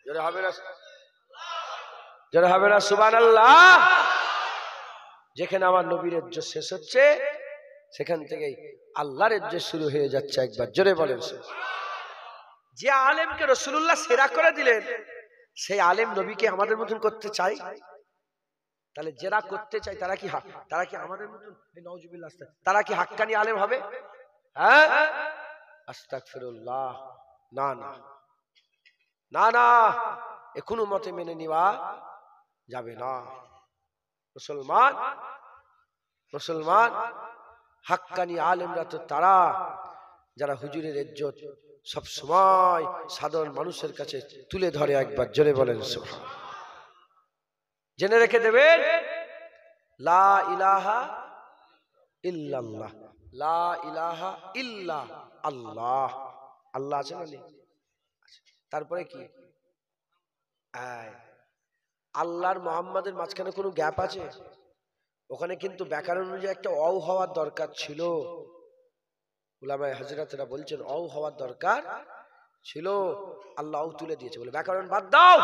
জোরে হবে না, জোরে হবে না সুবহানাল্লাহ। যেখানে আমার নবীর ইজ্জত শেষ হচ্ছে, সেখান থেকেই আল্লাহর ইজ্জত শুরু হয়ে যাচ্ছে। একবার জোরে বলেন। যে আলেমকে রাসূলুল্লাহ সেরা করে দিলেন, সেই আলেম নবীকে আমাদের মতন করতে চাই? তাহলে যারা করতে চায় তারা কি আমাদের মতন, নাউজুবিল্লাহ, তারা কি হাক্কানি আলেম হবে? হ্যাঁ, আস্তাগফিরুল্লাহ। না না না না, এ কোনো মতে মেনে নেওয়া যাবে না। মুসলমান হাক্কানি আলেমরা তো তারা যারা হুজুরের ইজ্জত সব সময় সাধারণ মানুষের কাছে তুলে ধরে। একবার জোরে বলেন সুবহানাল্লাহ। জেনে রেখে দেবেন, লা ইলাহা ইল্লাল্লাহ, লা ইলাহা ইল্লা আল্লাহ। আল্লাহ আছে না? তারপরে কি? আল্লাহর মুহাম্মাদের মাঝখানে কোনো গ্যাপ আছে? ওখানে কিন্তু ব্যাকরণ অনুযায়ী একটা অও হওয়ার দরকার ছিল। উলামায়ে হযরতরা বলছেন অও হওয়ার দরকার ছিল, আল্লাহ তুলে দিয়েছে বলে ব্যাকরণ বাদ দাও।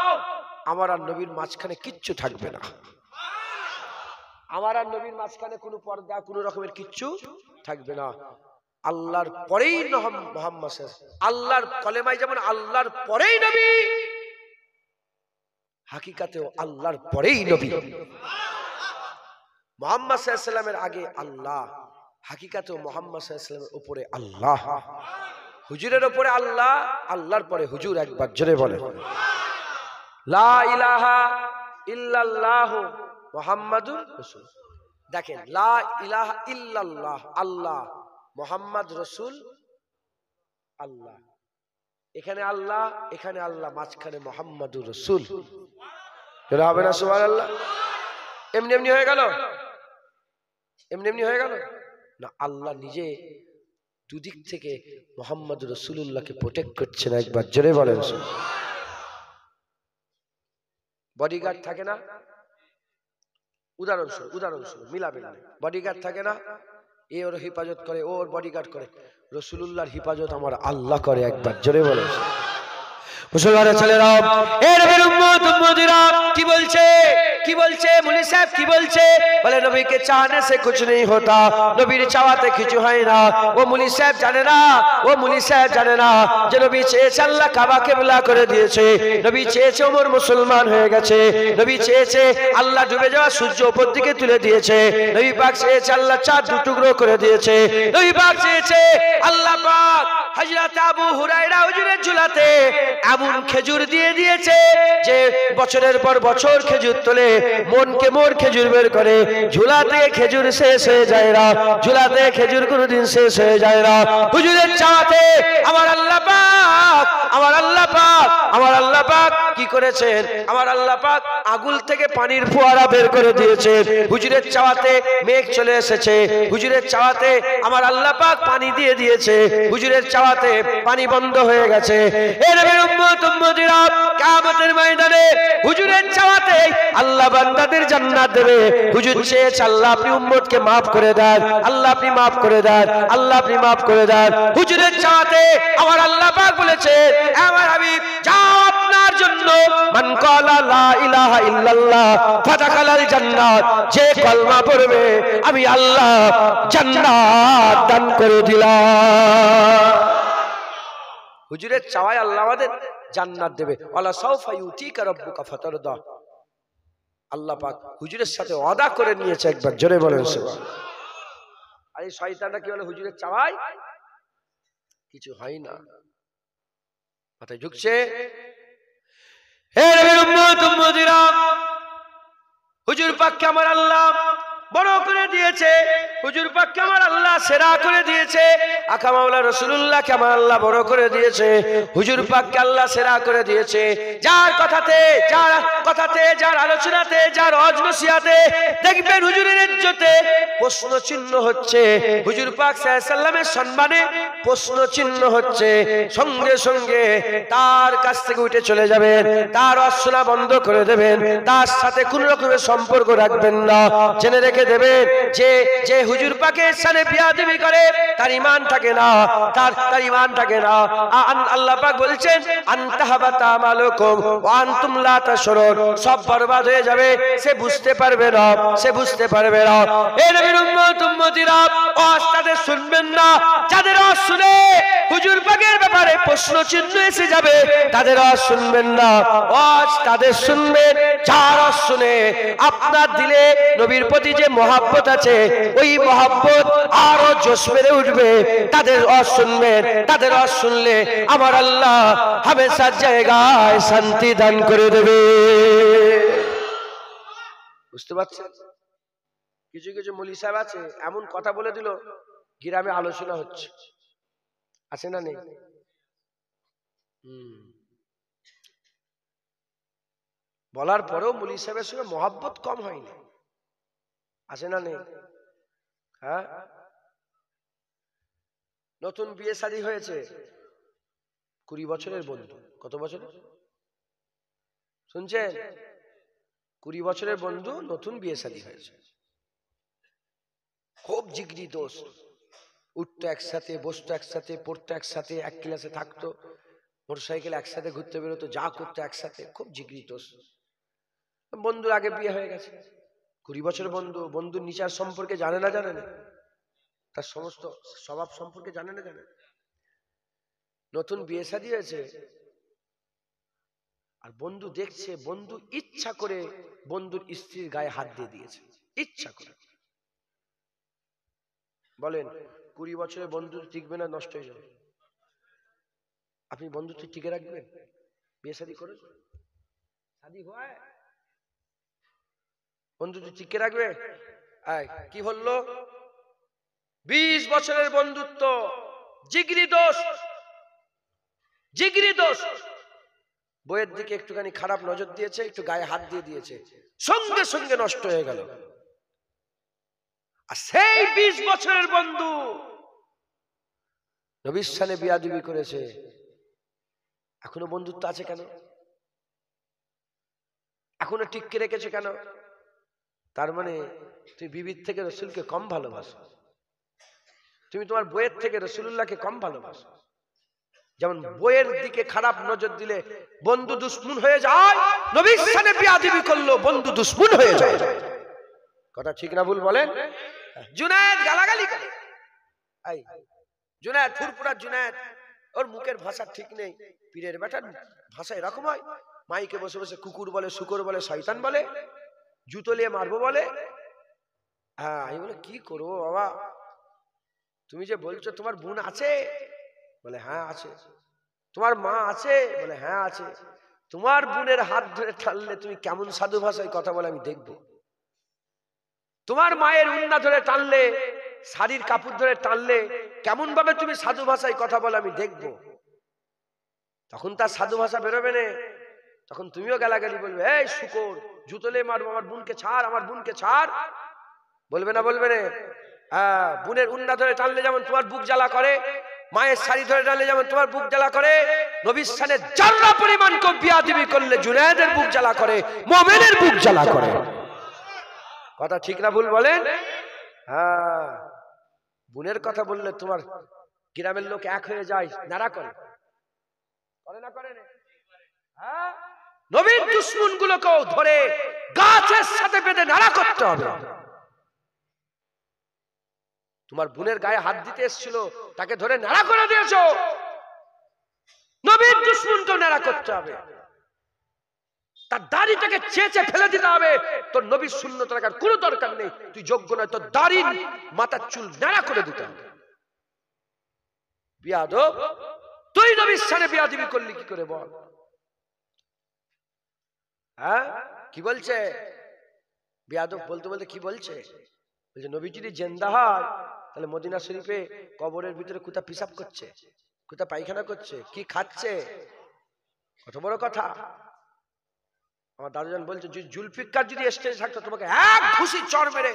আমার আর নবীর মাঝখানে কিচ্ছু থাকবে না। আমার আর নবীর মাঝখানে কোনো পর্দা, কোনো রকমের কিচ্ছু থাকবে না। আল্লাহর পরেই মুহাম্মদ, আল্লাহর কলেমায় যেমন আল্লাহর পরেই নবী, হাকিকাতেও আল্লাহর পরেই নবী। মুহাম্মদ সাল্লাল্লাহু আলাইহি ওয়াসাল্লামের আগে আল্লাহ, হাকিকাতেও মুহাম্মদ সাল্লাল্লাহু আলাইহি ওয়াসাল্লামের উপরে আল্লাহ, হুজুরের উপরে আল্লাহ, আল্লাহর পরে হুজুর। একবার জোরে বলে লা ইলাহা ইল্লাল্লাহ মুহাম্মাদুর রাসূল। দেখেন, লা ইলাহা ইল্লাল্লাহ আল্লাহ, মুহাম্মদ রাসূল আল্লাহ। এখানে আল্লাহ, এখানে আল্লাহ, মাঝখানে মুহাম্মাদুর রাসূল। এটা হবে না সুবহানাল্লাহ? এমনি এমনি হয়ে গেল? এমনি এমনি হয়ে গেল না। আল্লাহ নিজে দুদিক থেকে মুহাম্মাদুর রাসূলুল্লাহকে প্রোটেক্ট করছেন। একবার জোরে বলেন। বডিগার্ড থাকে না? উদাহরণস্বরূপ মিলাবেন না। বডিগার্ড থাকে না, এ ওর হেফাজত করে, ও ওর বডিগার্ড করে। রাসূলুল্লাহর হেফাজত আমার আল্লাহ করে। একবার জোরে বলেন। মুসলমানের ছেলেরা, এর উম্মত উম্মতিরা কি বলছে? কি বলছে মুলি সাহেব? কি বলছে? বলে নবীকে চাহনে সে কুছ নেই হোতা, নবীর চাওয়াতে কিছু হয় না। ও মুলি সাহেব জানে না, ও মুলি সাহেব জানে না যে নবী চেয়েছে আল্লাহ কাবা কিবলা করে দিয়েছে, নবী চেয়েছে ওমর মুসলমান হয়ে গেছে, নবী চেয়েছে আল্লাহ ডুবে যাওয়া সূর্য উপর দিকে তুলে দিয়েছে, নবী পাক চেয়েছে আল্লাহ চাঁদ দু টুকরো করে দিয়েছে, নবী পাক চেয়েছে আল্লাহ পাক হযরত আবু হুরায়রা হুজুরের ঝুলাতে এমন খেজুর দিয়ে দিয়েছে যে বছরের পর বছর খেজুর তোলে, মনকে মোর খেজুর বের করে। ঝুলাতে খেজুর শেষ হয়ে যায় না, ঝুলাতে খেজুর কোনোদিন শেষ হয়ে যায় না। হুজুরের চাওয়াতে আমার আল্লাহ পাক, আমার আল্লাহ পাক, আমার আল্লাহ পাক কি করেছেন? আমার আল্লাহ পাক আগুল থেকে পানির ফোয়ারা বের করে দিয়েছেন। হুজুরের চাওয়াতে মেঘ চলে এসেছে, হুজুরের চাওয়াতে আমার আল্লাহ পাক পানি দিয়ে দিয়েছে, হুজুরের চাওয়াতে পানি বন্ধ হয়ে গেছে। এ নবীর উম্মত উম্মতিরা কিয়ামতের ময়দানে হুজুরের চাওয়াতে আল্লাহ বান্দাদের জান্নাত দেবে। হুজুর চেয়েছে আল্লাহ আপনি উম্মতকে maaf করে দেন, আল্লাহ আপনি maaf করে দেন, আল্লাহ আপনি maaf করে দেন। হুজুরের চাওয়াতে আমার আল্লাহ পাক বলেছে, আমার হাবিব যাও আপনার জন্য মান ক্বালা লা ইলাহা ইল্লাল্লাহ ফাদাখালাল জান্নাত, যে কলমা পড়বে আমি আল্লাহ জান্নাত দান করে দিলাম। হুজুরের চাওয়ায় আল্লাহ আমাদের জান্নাত দেবে। ওয়ালা সাউফা ইউতিকা রাব্বুকা ফাতারদা। আল্লাহ পাক হুজুরের সাথে ওয়াদা করে নিয়েছে। একবার জোরে বলেন সুবহানাল্লাহ। আর এই শয়তানটা কি বলে? হুজুরের চাওয়ায় কিছু হয় না। মাথায় ঢুকছে? হে নবীর উম্মত উম্মতিরা, হুজুর পাককে আমার আল্লাহ বড় করে দিয়েছে, হুজুর পাককে আমার আল্লাহ সেরা করে দিয়েছে, আকা মাওলা রাসূলুল্লাহকে আমার আল্লাহ বড় করে দিয়েছে, হুজুর পাককে আল্লাহ সেরা করে দিয়েছে। যার কথাতে, যার আলোচনাতে, যার অজনসিয়াতে দেখবেন হুজুরের ইজ্জতে প্রশ্ন চিহ্ন হচ্ছে, হুজুর পাক সাল্লাল্লাহু আলাইহি সাল্লামের সম্মানে প্রশ্ন চিহ্ন হচ্ছে, সঙ্গে সঙ্গে তার কাছ থেকে উঠে চলে যাবেন, তার অশোনা বন্ধ করে দেবেন, তার সাথে কোন রকমের সম্পর্ক রাখবেন না। জেনে রেখে দেবেন যে হুজুর পাকের সাথে বিয়াদবি করে তার ঈমান থাকে না, তার ঈমান থাকে না। আল্লাহ পাক বলছেন আনতাহাবাতা আমালুকুম ওয়া আনতুম লা তাশউরুন, সব বরবাদ হয়ে যাবে, সে বুঝতে পারবে না, সে বুঝতে পারবে না। এই নবীর উম্মত উম্মতিরা ওয়াজটাদের শুনবেন না, যাদের ওয়াজ শুনে হুজুর পাকের ব্যাপারে প্রশ্ন চিহ্ন এসে যাবে তাদের ওয়াজ শুনবেন না, ওয়াজ তাদের শুনবেন যার ওয়াজ শুনে আপনার দিলে নবীর প্রতি যে মহব্বত আছে ওই মহব্বত আরো জোশ মেরে উঠবে, তাদের ওয়াজ শুনবেন, তাদের ওয়াজ শুনলে আমার আল্লাহ হামেশার জায়গায় শান্তি দান করে দেবে। বুঝতে পারছেন? কিছু কিছু মৌলী সাহেব আছে এমন কথা বলে দিল গ্রামে আলোচনা হচ্ছে, আছে না নেই? বলার পরেও মৌলী সাহেবের সঙ্গে মহব্বত কম হয়নি, আছে না নেই? হ্যাঁ, নতুন বিয়ে শাদী হয়েছে, 20 বছরের বন্ধু। কত বছরের শুনছেন? 20 বছরের বন্ধু, নতুন বিয়ে শাদী হয়েছে, খুব জিগরি দোস্ত, উঠতো একসাথে, বসতো একসাথে, পড়তো একসাথে, এক ক্লাসে থাকতো, মোটরসাইকেল একসাথে ঘুরতে বেরোতো, যা করতো একসাথে, খুব জিগরি দোস্ত। বন্ধুর আগে বিয়ে হয়ে গেছে, 20 বছরের বন্ধু, বন্ধুর নিচার সম্পর্কে জানে না, জানে না, তার সমস্ত স্বভাব সম্পর্কে জানে না, জানে। নতুন বিয়ে শাদী হয়েছে, আর বন্ধু দেখছে, বন্ধু ইচ্ছা করে বন্ধুর স্ত্রীর গায়ে হাত দিয়ে দিয়েছে, ইচ্ছা করে। বলেন 20 বছরের বন্ধু টিকবে না নষ্ট হয়ে যাবে? আপনি বন্ধুত্ব টিকে রাখবেন? বিয়ে শাদী করে শাদী হয়, বন্ধুত্ব টিকে রাখবে? কি বললো? 20 বছরের বন্ধুত্ব, জিগরি দোস্ত, জিগরি দোস্ত, বইয়ের দিকে একটুখানি খারাপ নজর দিয়েছে, একটু গায়ে হাত দিয়ে দিয়েছে, সঙ্গে সঙ্গে নষ্ট হয়ে গেল। আর সেই 20 বছরের বন্ধু নবীর সানে বিয়াদবি করেছে, এখনো বন্ধুত্ব আছে কেন? এখনো টিকে রেখেছে কেন? তার মানে তুমি বিবির থেকে রসুলকে কম ভালোবাসো, তুমি তোমার বইয়ের থেকে রসুলুল্লাহকে কম ভালোবাসো। যেমন বইয়ের দিকে খারাপ নজর দিলে বন্ধু দুশ্মন হয়ে যায়, নবীর সানে বিয়াদবি করলো বন্ধু দুশ্মন হয়ে যায়। কথা ঠিক না ভুল বলেন? জুনায়েদ গালাগালি করে, জুনায়েদ ফুরফুরা জুনায়েদ, ওর মুখের ভাষা ঠিক নেই, পীরের বেটার ভাষা এরকম হয়, মাইকে বসে বসে কুকুর বলে, শুকর বলে, শয়তান বলে, জুতো নিয়ে মারবো বলে। হ্যাঁ, আমি বলে কি করবো বাবা, তুমি যে বলছো তোমার বোন আছে? বলে হ্যাঁ আছে। তোমার মা আছে? বলে হ্যাঁ আছে। তোমার বোনের হাত ধরে টানলে তুমি কেমন সাধু ভাষায় কথা বলে আমি দেখবো। তোমার মায়ের উন্না ধরে টানলে, শাড়ির কাপড় ধরে টানলে কেমন ভাবে তুমি সাধু ভাষায় কথা বলে আমি দেখবো। তখন তার সাধু ভাষা বেরোবে না, তখন তুমিও গালাগালি বলবে, এই শুকর, জুতলে মারবো, আমার বোনকে ছাড়, আমার বোনকে ছাড়, বলবে না? বলবে না? হ্যাঁ, বোনের উন্না ধরে টানলে যেমন তোমার বুক জ্বালা করে, মায়ের শাড়ি ধরে টানলে যেমন তোমার বুক জ্বালা করে, নবীর সানে যারা পরিমাণ বিয়াদবি করলে জুনায়েদের বুক জ্বালা করে, মুমিনের বুক জ্বালা করে। কথা ঠিক না ভুল বলেন? হ্যাঁ, বোনের কথা বললে তোমার গ্রামের লোক এক হয়ে যায়, নাড়া করে, করে না করে না? হ্যাঁ, নবীর দুশমন গুলোকেও ধরে গাছের সাথে বেঁধে নাড়া করতে হবে। তোমার বোনের গায়ে হাত দিতে এসেছিল, তাকে ধরে নাড়া করে দিয়েছো, নবীর দুশমনকেও নাড়া করতে হবে, তার দাড়িটাকে চেঁচে ফেলে দিতে হবে। তোর নবীর সুন্নত রাখার কোনো দরকার নেই, তুই যোগ্য নয়, তোর দাড়ি মাথার চুল নাড়া করে দিতে হবে। বিয়াদব, তুই নবীর সাথে বেয়াদবি করলি কি করে বল? হ্যাঁ, কি বলছে? বেয়াদব বলতে বলতে কি বলছে? বলছে নবী যদি জিন্দা হয় তাহলে মদিনা শরীফে কবরের ভিতরে কোথা পিশাব করছে, কোথা পায়খানা করছে, কি খাচ্ছে? কত বড় কথা। আমার দাদুজান বলছে জুলফিকার যদি স্টেজে থাকতো তোমাকে এক ঘুষি চড় মেরে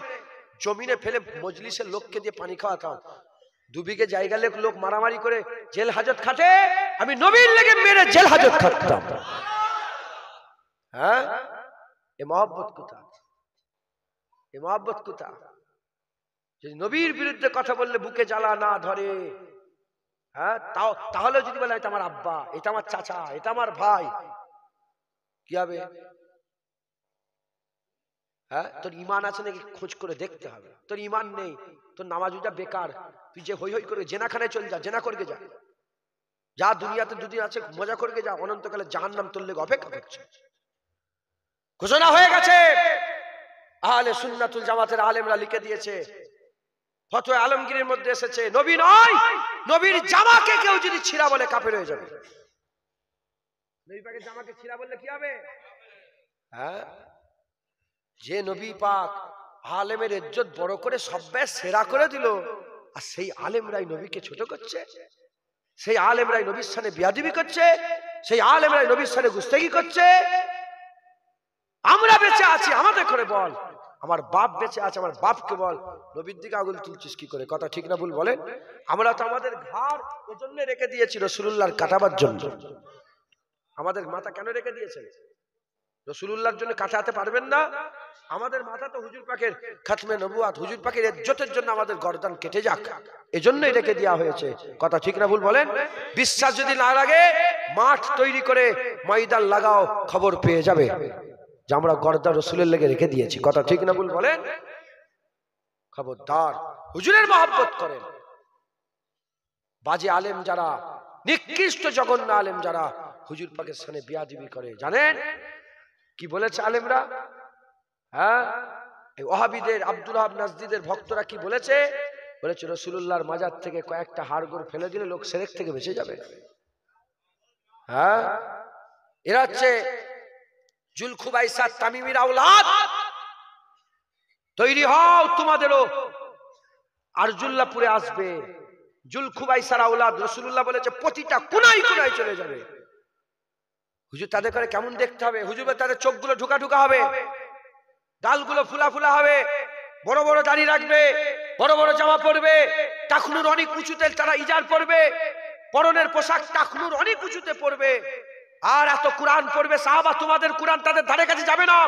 জমিনে ফেলে মজলিসের লোককে দিয়ে পানি খাওয়াতাম। 2 বিঘে জায়গা লোক মারামারি করে জেল হাজত খাটে, আমি নবীর লেগে মেরে জেল হাজত খাটতাম। হ্যাঁ, এ মহব্বত কোথা? এ মহব্বত কোথা? যদি নবীর বিরুদ্ধে কথা বললে বুকে জ্বালা না ধরে, হ্যাঁ, তাহলে যদি বলে এটা আমার আব্বা, এটা আমার চাচা, এটা আমার ভাই, কি হবে? হ্যাঁ, তোর ইমান আছে নাকি খোঁজ করে দেখতে হবে। তোর ইমান নেই, তোর নামাজ ওটা বেকার। তুই যে হই হই করে জেনাখানায় চল যা, জেনা করকে যা, যা দুনিয়াতে দুদিন আছে মজা করকে যা, অনন্তকালে জাহান্নাম তোর লেগে অপেক্ষা করছে। ঘোষণা হয়ে গেছে, আহলে সুন্নাতুল জামাতের আলেমরা লিখে দিয়েছে, ফতোয়া আলমগীরের মধ্যে এসেছে, নবী নয়, নবীর জামাকে কেউ যদি ছিঁড়া বলে কাফের হয়ে যাবে। নবী পাকের জামাকে ছিঁড়া বললে কি হবে? হ্যাঁ, যে নবী পাক আলেমের ইজ্জত বড় করে সব্বাই সেরা করে দিল, আর সেই আলেমরাই নবীকে ছোট করছে, সেই আলেমরাই নবীর সামনে বেয়াদবি করছে, সেই আলেমরাই নবীর সামনে গুস্তাগি করছে। আমরা বেঁচে আছি, আমাদের করে বল। আমার বাপ বেঁচে আছে, আমার বাপকে বল নবীর দিকে আঙুল তুলছিস কি করে? কথা ঠিক না ভুল বলেন? আমরা তো আমাদের ঘাড় এজন্য রেখে দিয়েছি রাসূলুল্লাহর কাটাবার জন্য। আমাদের মাথা কেন রেখে দিয়েছেন? রাসূলুল্লাহর জন্য কাটাতে পারবেন না? আমাদের মাথা তো হুজুর পাকের খাতমে নবুয়াত, হুজুর পাকের ইজ্জতের জন্য আমাদের গর্দান কেটে যাক, এজন্যই রেখে দেওয়া হয়েছে। কথা ঠিক না ভুল বলেন? বিশ্বাস যদি না লাগে মাঠ তৈরি করে ময়দান লাগাও, খবর পেয়ে যাবে যে আমরা গর্দান রাসূলের লেগে রেখে দিয়েছি। কথা ঠিক না ভুল বলেন? খবরদার, হুজুরের মহব্বত করেন। বাজে আলেম যারা, নিকৃষ্ট জঘন্য আলেম যারা হুজুর পাকের সামনে বেয়াদবি করে, জানেন কি বলেছে আলেমরা? হ্যাঁ, এই ওহাবিদের, আব্দুল ওহাব নাজদীদের ভক্তরা কি বলেছে? বলেছে রাসূলুল্লাহর মাজার থেকে কয়েকটা হাড়গোড় ফেলে দিলে লোক শিরক থেকে বেঁচে যাবে। হ্যাঁ, এরা হচ্ছে জুলখুবাইসা তামিমির আওলাদ। তৈরি হও, তোমাদেরও আরজুল্লাহপুরে আসবে জুলখুবাইসার আওলাদ। রাসূলুল্লাহ বলেছে প্রতিটা কোনায় কোনায় চলে যাবে। হুজুর তাদের করে কেমন দেখতে হবে? হুজুর তাদের চোখগুলো ঢুকা ঢুকা হবে, গালগুলো ফুলা ফুলা হবে, বড় বড় দাড়ি রাখবে, বড় বড় জামা পরবে, টাকনুর অনেক উঁচুতে তারা ইজার পরবে, পরনের পোশাক টাকনুর অনেক উঁচুতে পরবে, আর এত কোরআন পড়বে সাহাবা, তোমাদের কোরআন তাদের ধারে কাছে যাবে না।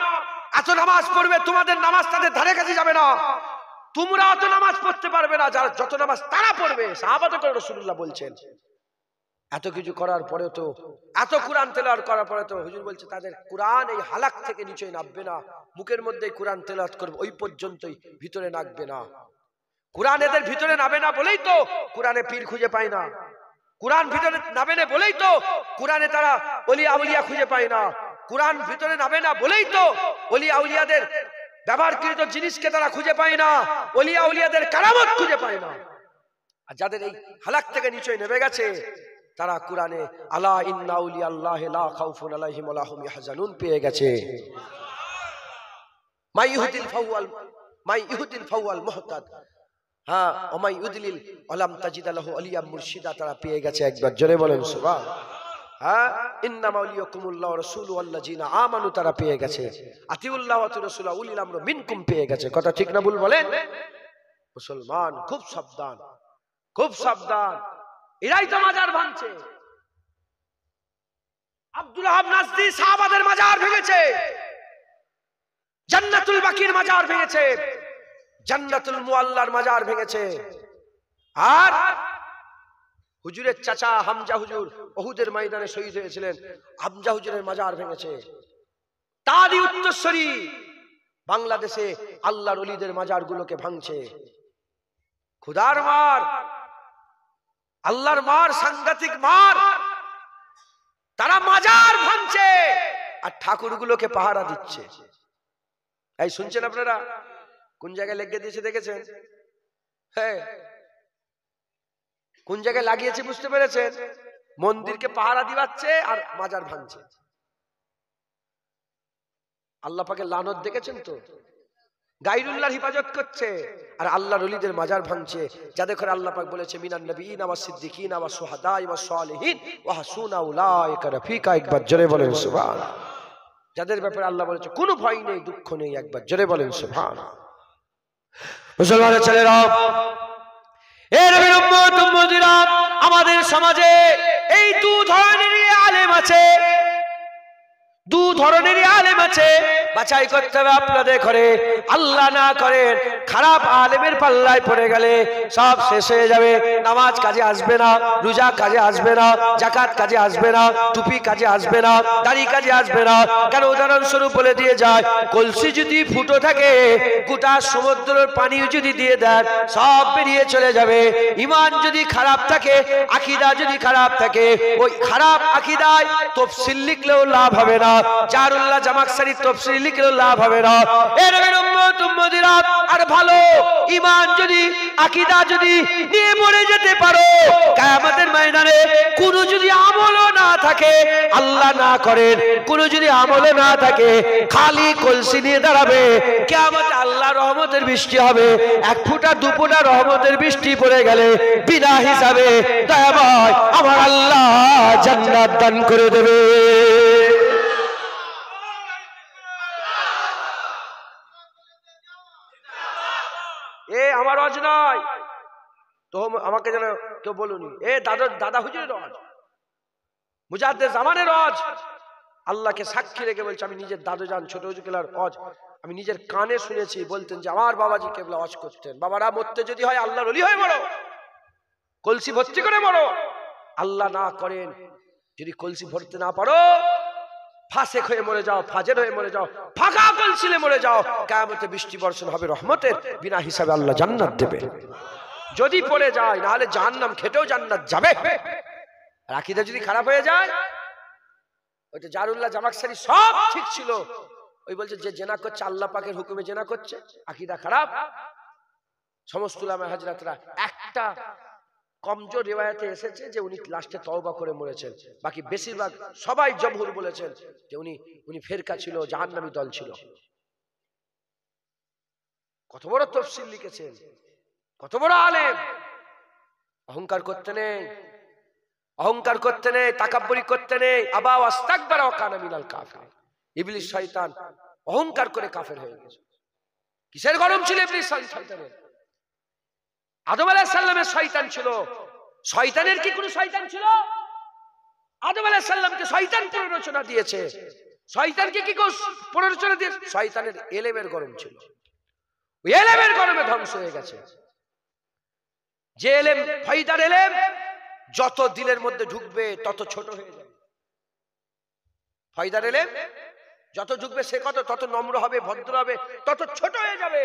এত নামাজ পড়বে, তোমাদের নামাজ তাদের ধারে কাছে যাবে না। তোমরা এত নামাজ পড়তে পারবে না যারা যত নামাজ তারা পড়বে। সাহাবাতে করে রাসূলুল্লাহ বলছেন। এত কিছু করার পরেও তো, এত কোরআন তেলাওয়াত করার পরে তো হুজুর বলছে তাদের কোরআন এই হালাক থেকে নিচে নামবে না, মুখের মধ্যে কোরআন তেলাওয়াত করবে ওই পর্যন্তই, ভিতরে নামবে না। কোরআন এদের ভিতরে নামে না বলেই তো কোরআনে পীর খুঁজে পায় না। কোরআন ভিতরে নামে না বলেই তো কোরআনে তারা ওলি আউলিয়া খুঁজে পায় না। কোরআন ভিতরে নামে না বলেই তো ওলি আউলিয়াদের ব্যবহারকৃত জিনিসকে তারা খুঁজে পায় না, ওলি আউলিয়াদের কারামত খুঁজে পায় না। আর যাদের এই হালাক থেকে নিচে নেমে গেছে তারা কোরআনে আলা ইন্না আউলিয়া আল্লাহি লা খাউফুন আলাইহিম ওয়া লা হুম ইয়াহজানুন পেয়ে গেছে। মাই ইহুদিল ফাওয়াল মুহতাদ, হ্যাঁ, ও মাই ইউদলিল আলাম তাজিদ লাহু আলিয়া মুর্শিদা, তারা পেয়ে গেছে। একবার জোরে বলেন সুবহান। হ্যাঁ, ইন্নামা ওয়ালিয়াকুমুল্লাহু ওয়া রাসূলুহু আল্লাযিনা আমানু, তারা পেয়ে গেছে। আতিউল্লাহ ওয়া রাসূলুহু উলিল আমরি মিনকুম পেয়ে গেছে। কথা ঠিক না ভুল বলেন? মুসলমান খুব সাবধান, খুব সাবধান, এরাই তো মাজার ভাঙছে। আব্দুল ওহাব নাজদী সাহাবাদের মাজার ভেঙেছে, জান্নাতুল বাকির মাজার ভেঙেছে, জান্নাতুল মুআল্লার মাজার ভেঙেছে। আর হুজুরের চাচা হামজা হুজুর উহুদের ময়দানে শহীদ হয়েছিলেন, হামজা হুজুরের মাজার ভেঙেছে। তারই উত্তরসূরি বাংলাদেশে আল্লাহর ওলিদের মাজারগুলোকে ভাঙছে। খোদার মার, আল্লাহর মার, সাংঘাতিক মার। তারা মাজার ভাঙছে আর ঠাকুরগুলোকে পাহারা দিচ্ছে। এই শুনছেন আপনারা? কোন জায়গায় লেগে দিয়েছে দেখেছেন? হ্যাঁ, কোন জায়গায় লাগিয়েছে বুঝতে পেরেছেন? মন্দিরকে পাহারা দিবাচ্ছে আর মাজার ভাঙছে। আল্লাহ পাকের লানত দেখেছেন তো, গায়রুল্লাহর হিফাজত করছে আর আল্লাহর ওলিদের মাজার ভাঙছে, যাদের করে আল্লাহ পাক বলেছে মিনান নবিয়িনা ওয়াস সিদ্দিকিনা ওয়াস শুহাদা ওয়াস সালিহিন ওয়া হাসুনা উলাইকা রফিকা। একবার জোরে বলেন সুবহানাল্লাহ। যাদের ব্যাপারে আল্লাহ বলেছে কোনো ভয় নেই, দুঃখ নেই, একবার জোরে বলেন সুবহানাল্লাহ। মুসলমানের ছেলেরা, এ নবীর উম্মত উম্মতিরা, আমাদের সমাজে এই দু ধরনেরই আলেম আছে, দু ধরনেরই আলেম আছে। বাছাই করতে হবে আপনাদের ঘরে। আল্লাহ না করেন খারাপ আলেমের পাল্লায় পড়ে গেলে সব শেষ হয়ে যাবে। নামাজ কাজে আসবে না, রোজা কাজে আসবে না, যাকাত কাজে আসবে না, টুপি কাজে আসবে না, দাড়ি কাজে আসবে না। কেন? উদাহরণস্বরূপ বলে দিয়ে যায়, কলসি যদি ফুটো থাকে, গোটা সমুদ্রের পানি যদি দিয়ে দেন সব বেরিয়ে চলে যাবে। ঈমান যদি খারাপ থাকে, আকীদা যদি খারাপ থাকে, ওই খারাপ আকীদায় তাফসীর লিখলেও লাভ হবে না, জারুল্লাহ জামাখশরীর তাফসীর লিখলেও লাভ হবে না। এ নবীর উম্মত উম্মতিরা, আর ভালো ঈমান যদি, আকীদা যদি নিয়ে মরে যেতে পারো, কিয়ামতের ময়দানে কোনো যদি আমলও না থাকে, আল্লাহ না করেন কোনো যদি আমলও না থাকে, খালি কলসি নিয়ে দাঁড়াবে, কিয়ামতে আল্লাহর রহমতের বৃষ্টি হবে। এক ফোঁটা দু ফোঁটা রহমতের বৃষ্টি পড়ে গেলে বিনা হিসাবে দয়াময় আমার আল্লাহ জান্নাত দান করে দেবে। এ আমার রজ নয় তো, আমাকে যেন কেউ বলুনি, এ দাদা হুজুরের রজ, মুজাদ্দেদ জামানের রজ। আল্লাহকে সাক্ষী রেখে বলছে, আমি নিজের দাদু জান ছোট হুজুর কেবলার রজ আমি নিজের কানে শুনেছি, বলতেন যে আমার বাবাজি কেবলা রজ করতেন, বাবারা মরতে যদি হয় আল্লাহর ওলি হয়ে মরো, কলসি ভর্তি করে মরো। আল্লাহ না করেন যদি কলসি ভরতে না পারো, ফাসেক হয়ে মরে যাও, ফাজের হয়ে মরে যাও, ফাঁকা কলসিলে মরে যাও, কিয়ামতে বৃষ্টি বর্ষণ হবে রহমতের, বিনা হিসাবে আল্লাহ জান্নাত দেবে। যদি পড়ে যায়, না হলে জাহান্নাম খেটেও জান্নাত যাবে। আর আকীদা যদি খারাপ হয়ে যায়, ওইটা জারুল্লাহ জামাখশরী সব ঠিক ছিল, ওই বলছে যে জেনা করছে আল্লাহ পাকের হুকুমে জেনা করছে, আকীদা খারাপ। সমস্ত উলামা হযরতরা একটা কমজোর রিওয়ায়াতে এসেছে যে উনি লাস্টে তওবা করে মরেছেন, বাকি বেশিরভাগ সবাই জমহুর বলেছেন যে উনি ফেরকা ছিল, জাহান্নামী দল ছিল। কত বড় তাফসীর লিখেছেন, কত বড় আলেম। অহংকার করতে নেই, অহংকার করতে নেই, তাকাব্বুরি করতে নেই। আবা ওয়াস্তাকবারা ওয়া কানা মিনাল কাফিরিন। ইবলিস শয়তান অহংকার করে কাফের হয়ে গেছে। কিসের গরম ছিল ইবলিস শয়তানের? আদম আলাইহিস সালামের শয়তান ছিল, শয়তানের কি কোনো শয়তান ছিল? আদম আলাইহিস সালামকে শয়তান প্ররোচনা দিয়েছে, শয়তানকে কি প্ররোচনা দিয়েছে? শয়তানের ইলমের গরম ছিল, ওই ইলমের গরমে ধ্বংস হয়ে গেছে। যে ইলম ফায়দার ইলম যত দিলের মধ্যে ঢুকবে তত ছোট হয়ে যাবে। ফায়দার ইলম যত ঢুকবে সে তত নম্র হবে, ভদ্র হবে, তত ছোট হয়ে যাবে।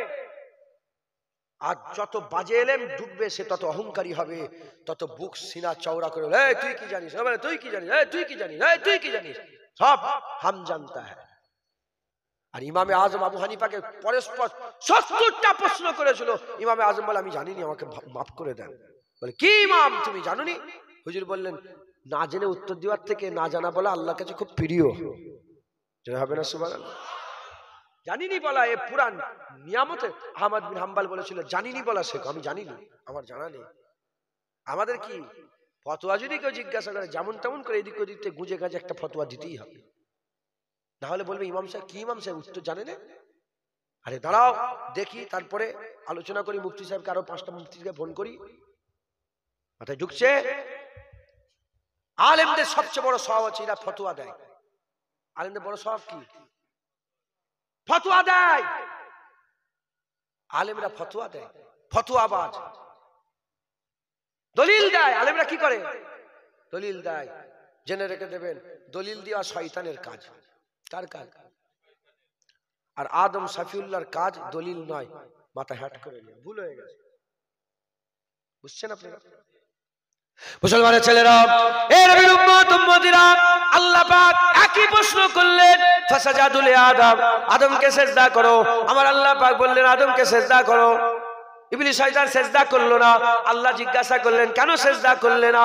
আর যত বাজে ইলম ঢুকবে সে তত অহংকারী হবে, তত বুক সিনা চওড়া করে, এই তুই কি জানিস, তুই কি জানিস, এই তুই কি জানিস, এই তুই কি জানিস, সব হাম জানতা হ্যায়। আর ইমামে আজম আবু হানিফাকে পরস্পর ৭০টা প্রশ্ন করেছিল। ইমামে আজম বলে, আমি জানিনি, আমাকে মাফ করে দেন। বলে, কি ইমাম তুমি জানোনি? হুজুর বললেন, না জেনে উত্তর দেওয়ার থেকে না জানা বলা আল্লাহর কাছে খুব প্রিয়। হবে না সুবহানাল্লাহ? জানিনি বলা এ পুরান নিয়ামতে। আহমদ বিন হাম্বল বলেছিল, জানিনি বলা শেখো। আমি জানিনি, আমার জানা নেই। আমাদের কি ফতোয়া যদি কেউ জিজ্ঞাসা করে, যেমন তেমন করে এদিক ওদিক থেকে গুঁজে গাজে একটা ফতোয়া দিতেই হবে, না হলে বলবে ইমাম সাহেব কি, ইমাম সাহেব উত্তর জানে না। আরে দাঁড়াও দেখি, তারপরে আলোচনা করি। মুফতি সাহেবকে আরো 5টা মুফতিকে ফোন করি, মাথায় ঢুকছে। আলেমদের সবচেয়ে বড় স্বভাব হচ্ছে এরা ফতোয়া দেয়। আলেমদের বড় স্বভাব কি? ফতোয়া দেয়। আলেমরা ফতোয়া দেয়, ফতোয়াবাজ। দলিল দেয়। আলেমরা কি করে? দলিল দেয়। জেনে রেখে দেবেন, দলিল দেওয়া শয়তানের কাজ। কার কাজ? আর আদম শফিউল্লাহর কাজ দলিল নয়, মাথা হ্যাট করে নিয়ে ভুল হয়ে গেছে। বুঝছেন আপনারা? মুসলমানের ছেলেরা, এ নবীর উম্মত উম্মতিরা, আল্লাহ পাক একই প্রশ্ন করলেন, ফাসাজাদু লি আদম, আদমকে সিজদা করো। আমার আল্লাহ পাক বললেন, আদমকে সিজদা করো। ইবলিস শয়তান সিজদা করলো না। আল্লাহ জিজ্ঞাসা করলেন, কেন সিজদা করলে না?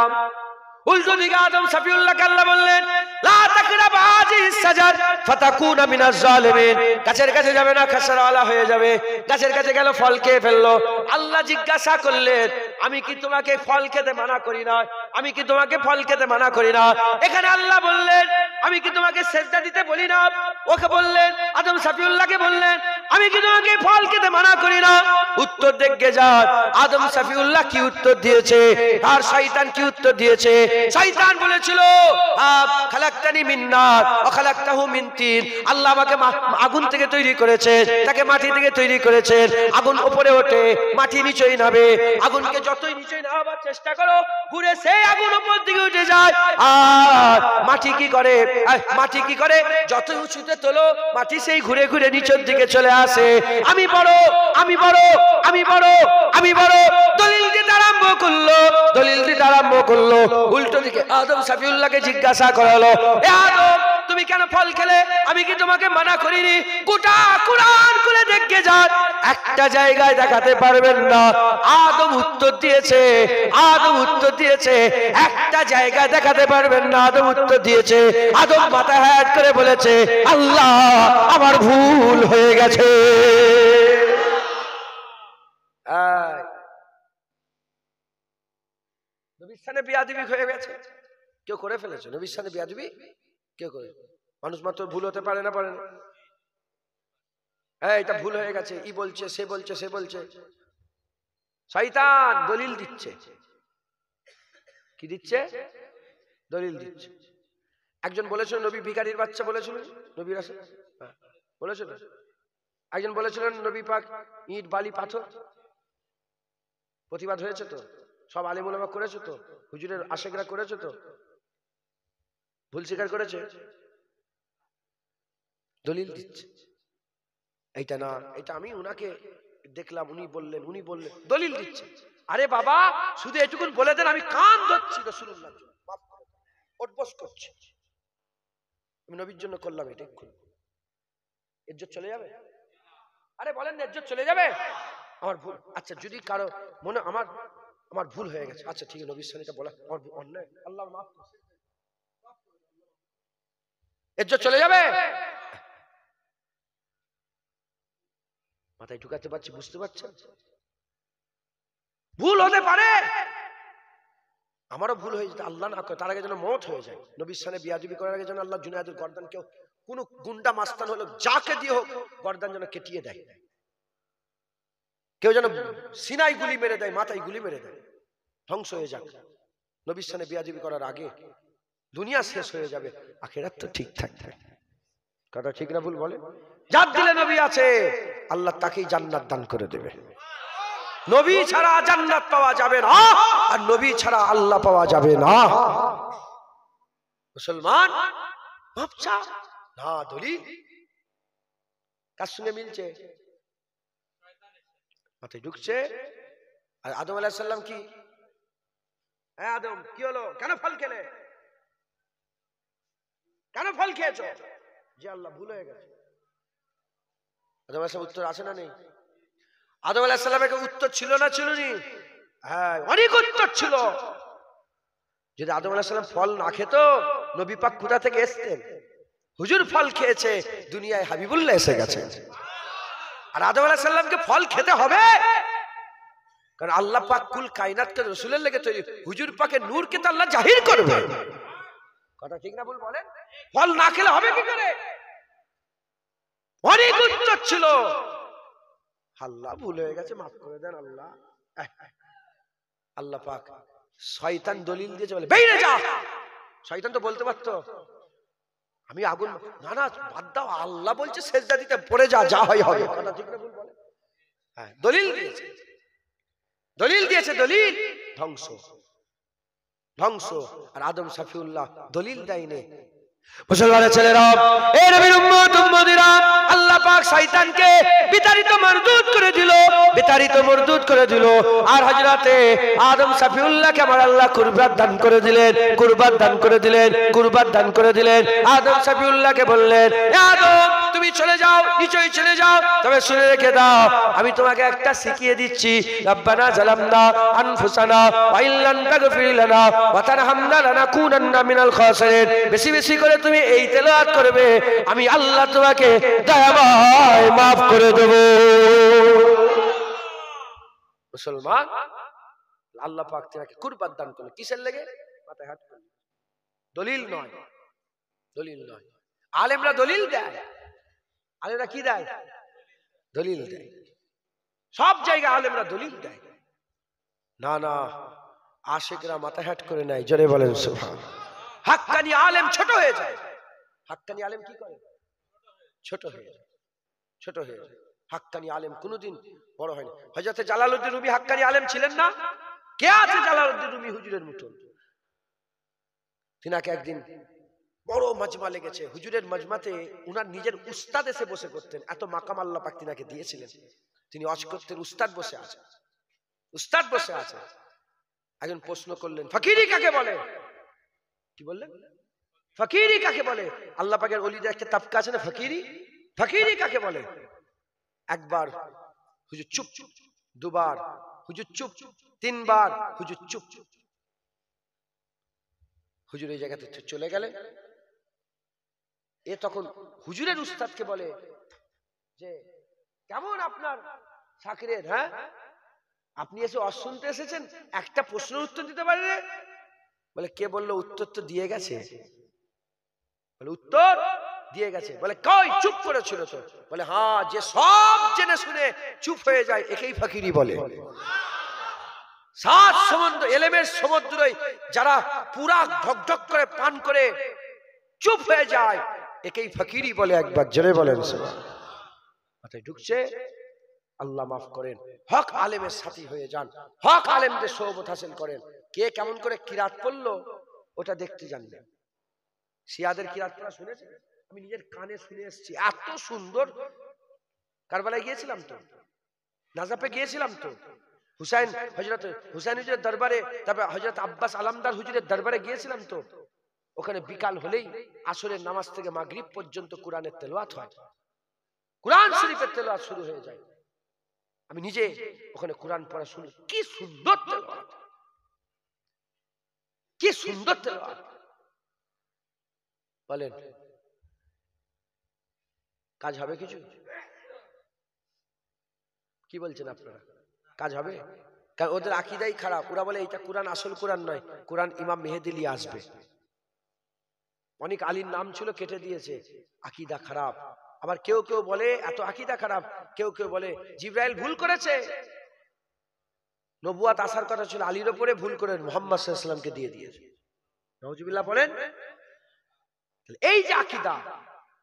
উল্টো দিকে আদম সফিউল্লাহকে আল্লাহ বললেন লা তাকরাবা হাযিহিস সাজার ফাতাকুনা মিনাজ জালিমিন, গাছের কাছে যাবে না, খাসারাওয়ালা হয়ে যাবে। গাছের কাছে গেল, ফল খেয়ে ফেললো। আল্লাহ জিজ্ঞাসা করলেন আমি কি তোমাকে ফল খেতে মানা করি না? আমি কি তোমাকে ফল খেতে মানা করি না? এখানে আল্লাহ বললেন আমি কি তোমাকে সেজদা দিতে বলি না? ওকে বললেন, আদম সফিউল্লাহকে বললেন আমি কি তোমাকে ফল খেতে মানা করি না? উত্তর দেখে যান আদম সফিউল্লাহ কি উত্তর দিয়েছে আর শয়তান কি উত্তর দিয়েছে। শয়তান বলেছিল খালাকতানি মিন নার ওয়া খালাকতাহু মিন তিন, আল্লাহ আমাকে আগুন থেকে তৈরি করেছেন, তাকে মাটি থেকে তৈরি করেছেন। আগুন উপরে ওঠে, মাটি নিচেই নামে। আগুনকে যতই নিচে নামাবার চেষ্টা করো, ঘুরে সেই আগুন উপর দিকে উঠে যায়। আর মাটি কি করে? মাটি কি করে? যতই উঁচুতে তোলো, মাটি সেই ঘুরে ঘুরে নিচের দিকে চলে আসে। আমি বড়, আমি বড়, আমি বড়, আমি বড়, দলিল দিতে আরম্ভ করলো, দলিল দিতে আরম্ভ করলো। উল্টো দিকে আদম সফিউল্লাহকে জিজ্ঞাসা করালো, এ আদম তুমি কেন ফল খেলে? আমি কি তোমাকে মানা করিনি? গোটা কুরআন খুলে দেখে যান, একটা জায়গায় দেখাতে পারবেন না আদম উত্তর দিয়েছে। আদম উত্তর দিয়েছে, একটা জায়গায় দেখাতে পারবেন না আদম উত্তর দিয়েছে। আদম মাথা হেঁট করে বলেছে আল্লাহ আমার ভুল হয়ে গেছে। নবীর সামনে বেয়াদবি হয়ে গেছে, কেউ করে ফেলেছে। নবীর সামনে বেয়াদবি কেউ করে, মানুষ মাত্র ভুল হতে পারে না, পারে না। এটা ভুল হয়ে গেছে, ই বলছে, সে বলছে, সে বলছে। শয়তান দলিল দিচ্ছে। কি দিচ্ছে? দলিল দিচ্ছে। একজন বলেছিল নবী ভিখারির বাচ্চা, বলেছিল নবীর আসে বলেছিল। একজন বলেছিলেন নবী পাক ইট বালি পাথর। প্রতিবাদ হয়েছে তো, সব আলেম ওলামা করেছে তো, হুজুরের আশেকরা করেছে তো, ভুল স্বীকার করেছে, দলিল দিচ্ছে। এইটা না, এটা আমি উনাকে দেখলাম, উনি বললেন, উনি বললেন, দলিল দিচ্ছে। আরে বাবা শুধু এটুকুন বলে দেন, আমি কান ধরছি রাসূলুল্লাহ ওঠবস করছি, আমি নবীর জন্য করলাম, এটা ইজ্জত চলে যাবে? আরে বলেন না, ইজ্জত চলে যাবে? আমার ভুল, আচ্ছা যদি কারো মনে আমার ভুল হয়ে গেছে, আচ্ছা ঠিক আছে, নবীর সামনে এটা বলা আমার অন্যায়, আল্লাহ মাফ করুন, ইজ্জত চলে যাবে? মাথায় ঢুকাতে পারছি, বুঝতে পারছেন? ভুল হতে পারে, আমারও ভুল হয়ে যেতে, আল্লাহ না করে তার আগে যেন মওত হয়ে যায়। নবীর সামনে বিয়াদবি করার আগে যেন আল্লাহ জুনায়েদের গর্দান, কেউ কোন গুন্ডা মাস্তান হলো যাকে দিয়ে হোক গর্দান যেন কেটিয়ে দেয়, কেউ যেন সিনাই গুলি মেরে দেয়, মাথায় গুলি মেরে দেয়, ধ্বংস হয়ে যাক। নবীর সামনে বিয়াদবি করার আগে দুনিয়া শেষ হয়ে যাবে, আখিরাত তো ঠিক থাকবে। কথা ঠিক না ভুল বলে? যার দিলে নবী আছে আল্লাহ তাকেই জান্নাত দান করে দেবে। নবী ছাড়া জান্নাত পাওয়া যাবে না, আর নবী ছাড়া আল্লাহ পাওয়া যাবে না। মুসলমান ভাবছা না, দলিল কার সঙ্গে মিলছে? মাথায় ঢুকছে। আর আদম আলাইহিস সালাম কি, হ্যাঁ আদম কি হলো, কেন ফল খেলে, কেন ফল খেয়েছো? যে আল্লাহ ভুল হয়ে গেছে। আদম আলাইহিস সালাম উত্তর আছে না নেই? আদম আলাইহিস সালামের উত্তর ছিল না ছিল নি? হ্যাঁ অনেক উত্তর ছিল। যদি আদম আলাইহিস সালাম ফল না খেত, নবী পাক কোথা থেকে আসতেন? হুজুর ফল খেয়েছে, দুনিয়ায় হাবিবুল্লাহ এসে গেছে। আর আদম আলাইহিস সালামকে ফল খেতে হবে, কারণ আল্লাহ পাক কুল কায়নাতকে রাসূলের লেগে তৈরি, হুজুর পাকের নূরকে তো আল্লাহ জাহির করবে। কথা ঠিক না ভুল বলেন? ফল না খেলে হবে কি করে? অনেক উত্তর ছিল, আল্লাহ ভুল হয়ে গেছে, মাফ করে দেন আল্লাহ। আল্লাহ পাক শয়তান দলিল দিয়েছে, বলে বেরিয়ে যা। শয়তান তো বলতে পারতো আমি আগুন, না না বাদ দাও, আল্লাহ বলছে সেজদা দিতে, পড়ে যা, যা হয় হবে। কথা ঠিক না ভুল বলে? হ্যাঁ দলিল দিয়েছে, দলিল দিয়েছে, দলিল ধ্বংস, ধ্বংস। আর আদম সফিউল্লাহ দলিল দেয়নি। মুসলমানের ছেলেরা, এই নবীর উম্মত উম্মতিরা, আল্লাহ পাক শয়তানকে বিতাড়িত মরদুদ করে দিল, বিতাড়িত মরদুদ করে দিল। আর হযরতে আদম সফিউল্লাহকে আমার আল্লাহ কুরবাত দান করে দিলেন, কুরবাত দান করে দিলেন, কুরবাত দান করে দিলেন। আদম সফিউল্লাহকে বললেন, এ আদম তুমি চলে যাও, নিচেই চলে যাও, তবে শুনে রেখে দাও আমি তোমাকে একটা শিখিয়ে দিচ্ছি, রব্বানা জালামনা আনফুসানা ওয়া ইল্লাম তাগফির লানা ওয়া তারহামনা লানাকুনান্না মিনাল খাসিরিন। বেশি বেশি করে তুমি এই তেলাওয়াত করবে, আমি আল্লাহ তোমাকে দয়াময় maaf করে দেব। মুসলমান, আল্লাহ পাক তোমাকে কুরবাত দান করলেন কিসের লেগে? মাথায় হাত করলেন, দলিল নয়, দলিল নয়। আলেমরা দলিল দেয়, আলেমরা কি দেয়? দলিল দেয়। সব জায়গায় আলেমরা দলিল দেয় না, না, আশিকরা মাথায় হাত করে নেয়। জোরে বলেন সুবহানাল্লাহ। হাক্কানি আলেম ছোট হয়ে যায়। হাক্কানি আলেম কি করে? ছোট হয়ে যায়, ছোট হয়ে যায়। হাক্কানি আলেম কোনোদিন বড় হয় না। হযরত জালালউদ্দিন রুমি হাক্কানি আলেম ছিলেন না? কে আছে জালালউদ্দিন রুমি হুজুরের মতন? তিনাকে একদিন বড় মাজমা লেগেছে, হুজুরের মাজমাতে উনার নিজের উস্তাদ এসে বসে করতেন, এত মাকাম আল্লাহ পাক তিনাকে দিয়েছিলেন। তিনি ওয়াজ করতেন, উস্তাদ বসে আছে, উস্তাদ বসে আছে। একজন প্রশ্ন করলেন, ফকিরি কাকে বলে? কি বললেন? ফকিরি কাকে বলে? আল্লাহ পাকের ওলিদের একটা তাবকা আছে না, ফকিরি। ফকিরি কাকে বলে? একবার হুজুর চুপ, দুবার হুজুর চুপ, তিনবার হুজুর চুপ। হুজুর এই জায়গাতে চলে গেলেন। এ তখন হুজুরের উস্তাদকে বলে যে কেমন আপনার শাকিরের, হ্যাঁ আপনি এসে ওয়াজ শুনতে এসেছেন, একটা প্রশ্নের উত্তর দিতে পারেন? বলে কে বললো? উত্তর তো দিয়ে গেছে। বলে উত্তর দিয়ে গেছে? বলে কই চুপ করেছিল তো? বলে হ্যাঁ, যে সব জেনে শুনে চুপ হয়ে যায় একেই ফকিরি বলে। সাত সমুদ্র এলেমের সমুদ্রই যারা পুরা ঢকঢক করে পান করে চুপ হয়ে যায় একেই ফকিরি বলে। একবার জোরে বলেন সুবহানাল্লাহ। মাথায় ঢুকছে? আল্লাহ মাফ করেন। হক আলেমের সাথী হয়ে যান, হক আলেমদের সোহবত হাসিল করেন। কে কেমন করে কিরাত পড়লো ওটা দেখতে জানলেন। শিয়াদের কিরাত পড়া শুনেছেন? আমি নিজের কানে শুনে এসেছি, এত সুন্দর। কারবালায় গিয়েছিলাম তো, নাজাফে গিয়েছিলাম তো, হুসাইন হযরত হুসাইন হুজুরের দরবারে, তারপর হযরত আব্বাস আলামদার হুজুরের দরবারে গিয়েছিলাম তো। ওখানে বিকাল হলেই আসরের নামাজ থেকে মাগরিব পর্যন্ত কোরআনের তেলাওয়াত হয়, কোরআন শরীফের তেলাওয়াত শুরু হয়ে যায়। আমি নিজে ওখানে কোরআন পড়া শুনি, কি সুন্দর তেলাওয়াত, কি সুন্দর তেলাওয়াত। বলেন কাজ হবে কিছু? কি বলছেন আপনারা? কাজ হবে? কারণ ওদের আকীদাই খারাপ। ওরা বলে এটা কোরআন আসল কোরআন নয়, কোরআন ইমাম মেহেদী নিয়ে আসবে। অনেক আলীর নাম ছিল, কেটে দিয়েছে। আকীদা খারাপ। আবার কেউ কেউ বলে এত আকীদা খারাপ, কেউ কেউ বলে জিবরাইল ভুল করেছে, নবুয়াত আসার কথা ছিল আলীর উপরে, ভুল করে মুহাম্মদ সাল্লাল্লাহু আলাইহি ওয়াসাল্লামকে দিয়ে দিয়েছে। নাউজুবিল্লাহ বলেন। এই যে আকীদা,